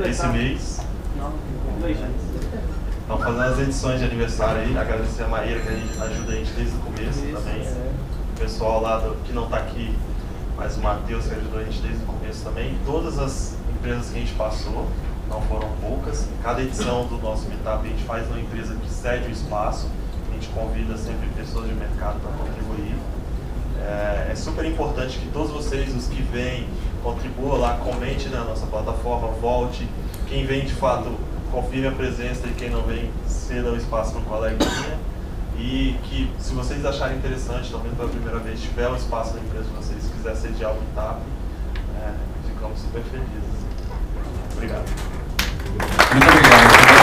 S2: esse mês.
S16: Não, 2 anos.
S2: Estamos fazendo as edições de aniversário aí. Agradecer a Maíra, que ajuda a gente desde o começo também. O pessoal lá que não está aqui, mas o Matheus, que ajudou a gente desde o começo também. Todas as empresas que a gente passou, não foram poucas. Cada edição do nosso meetup a gente faz uma empresa que cede o espaço. A gente convida sempre pessoas de mercado para contribuir. É super importante que todos vocês, os que vêm, contribuam lá, comente na nossa plataforma, volte. Quem vem de fato, confirme a presença, e quem não vem, ceda o espaço para o coleguinha. E que se vocês acharem interessante, talvez pela primeira vez, tiver um espaço na empresa de vocês, quiser sediar o Meetup, ficamos super felizes. Obrigado.
S6: Muito obrigado.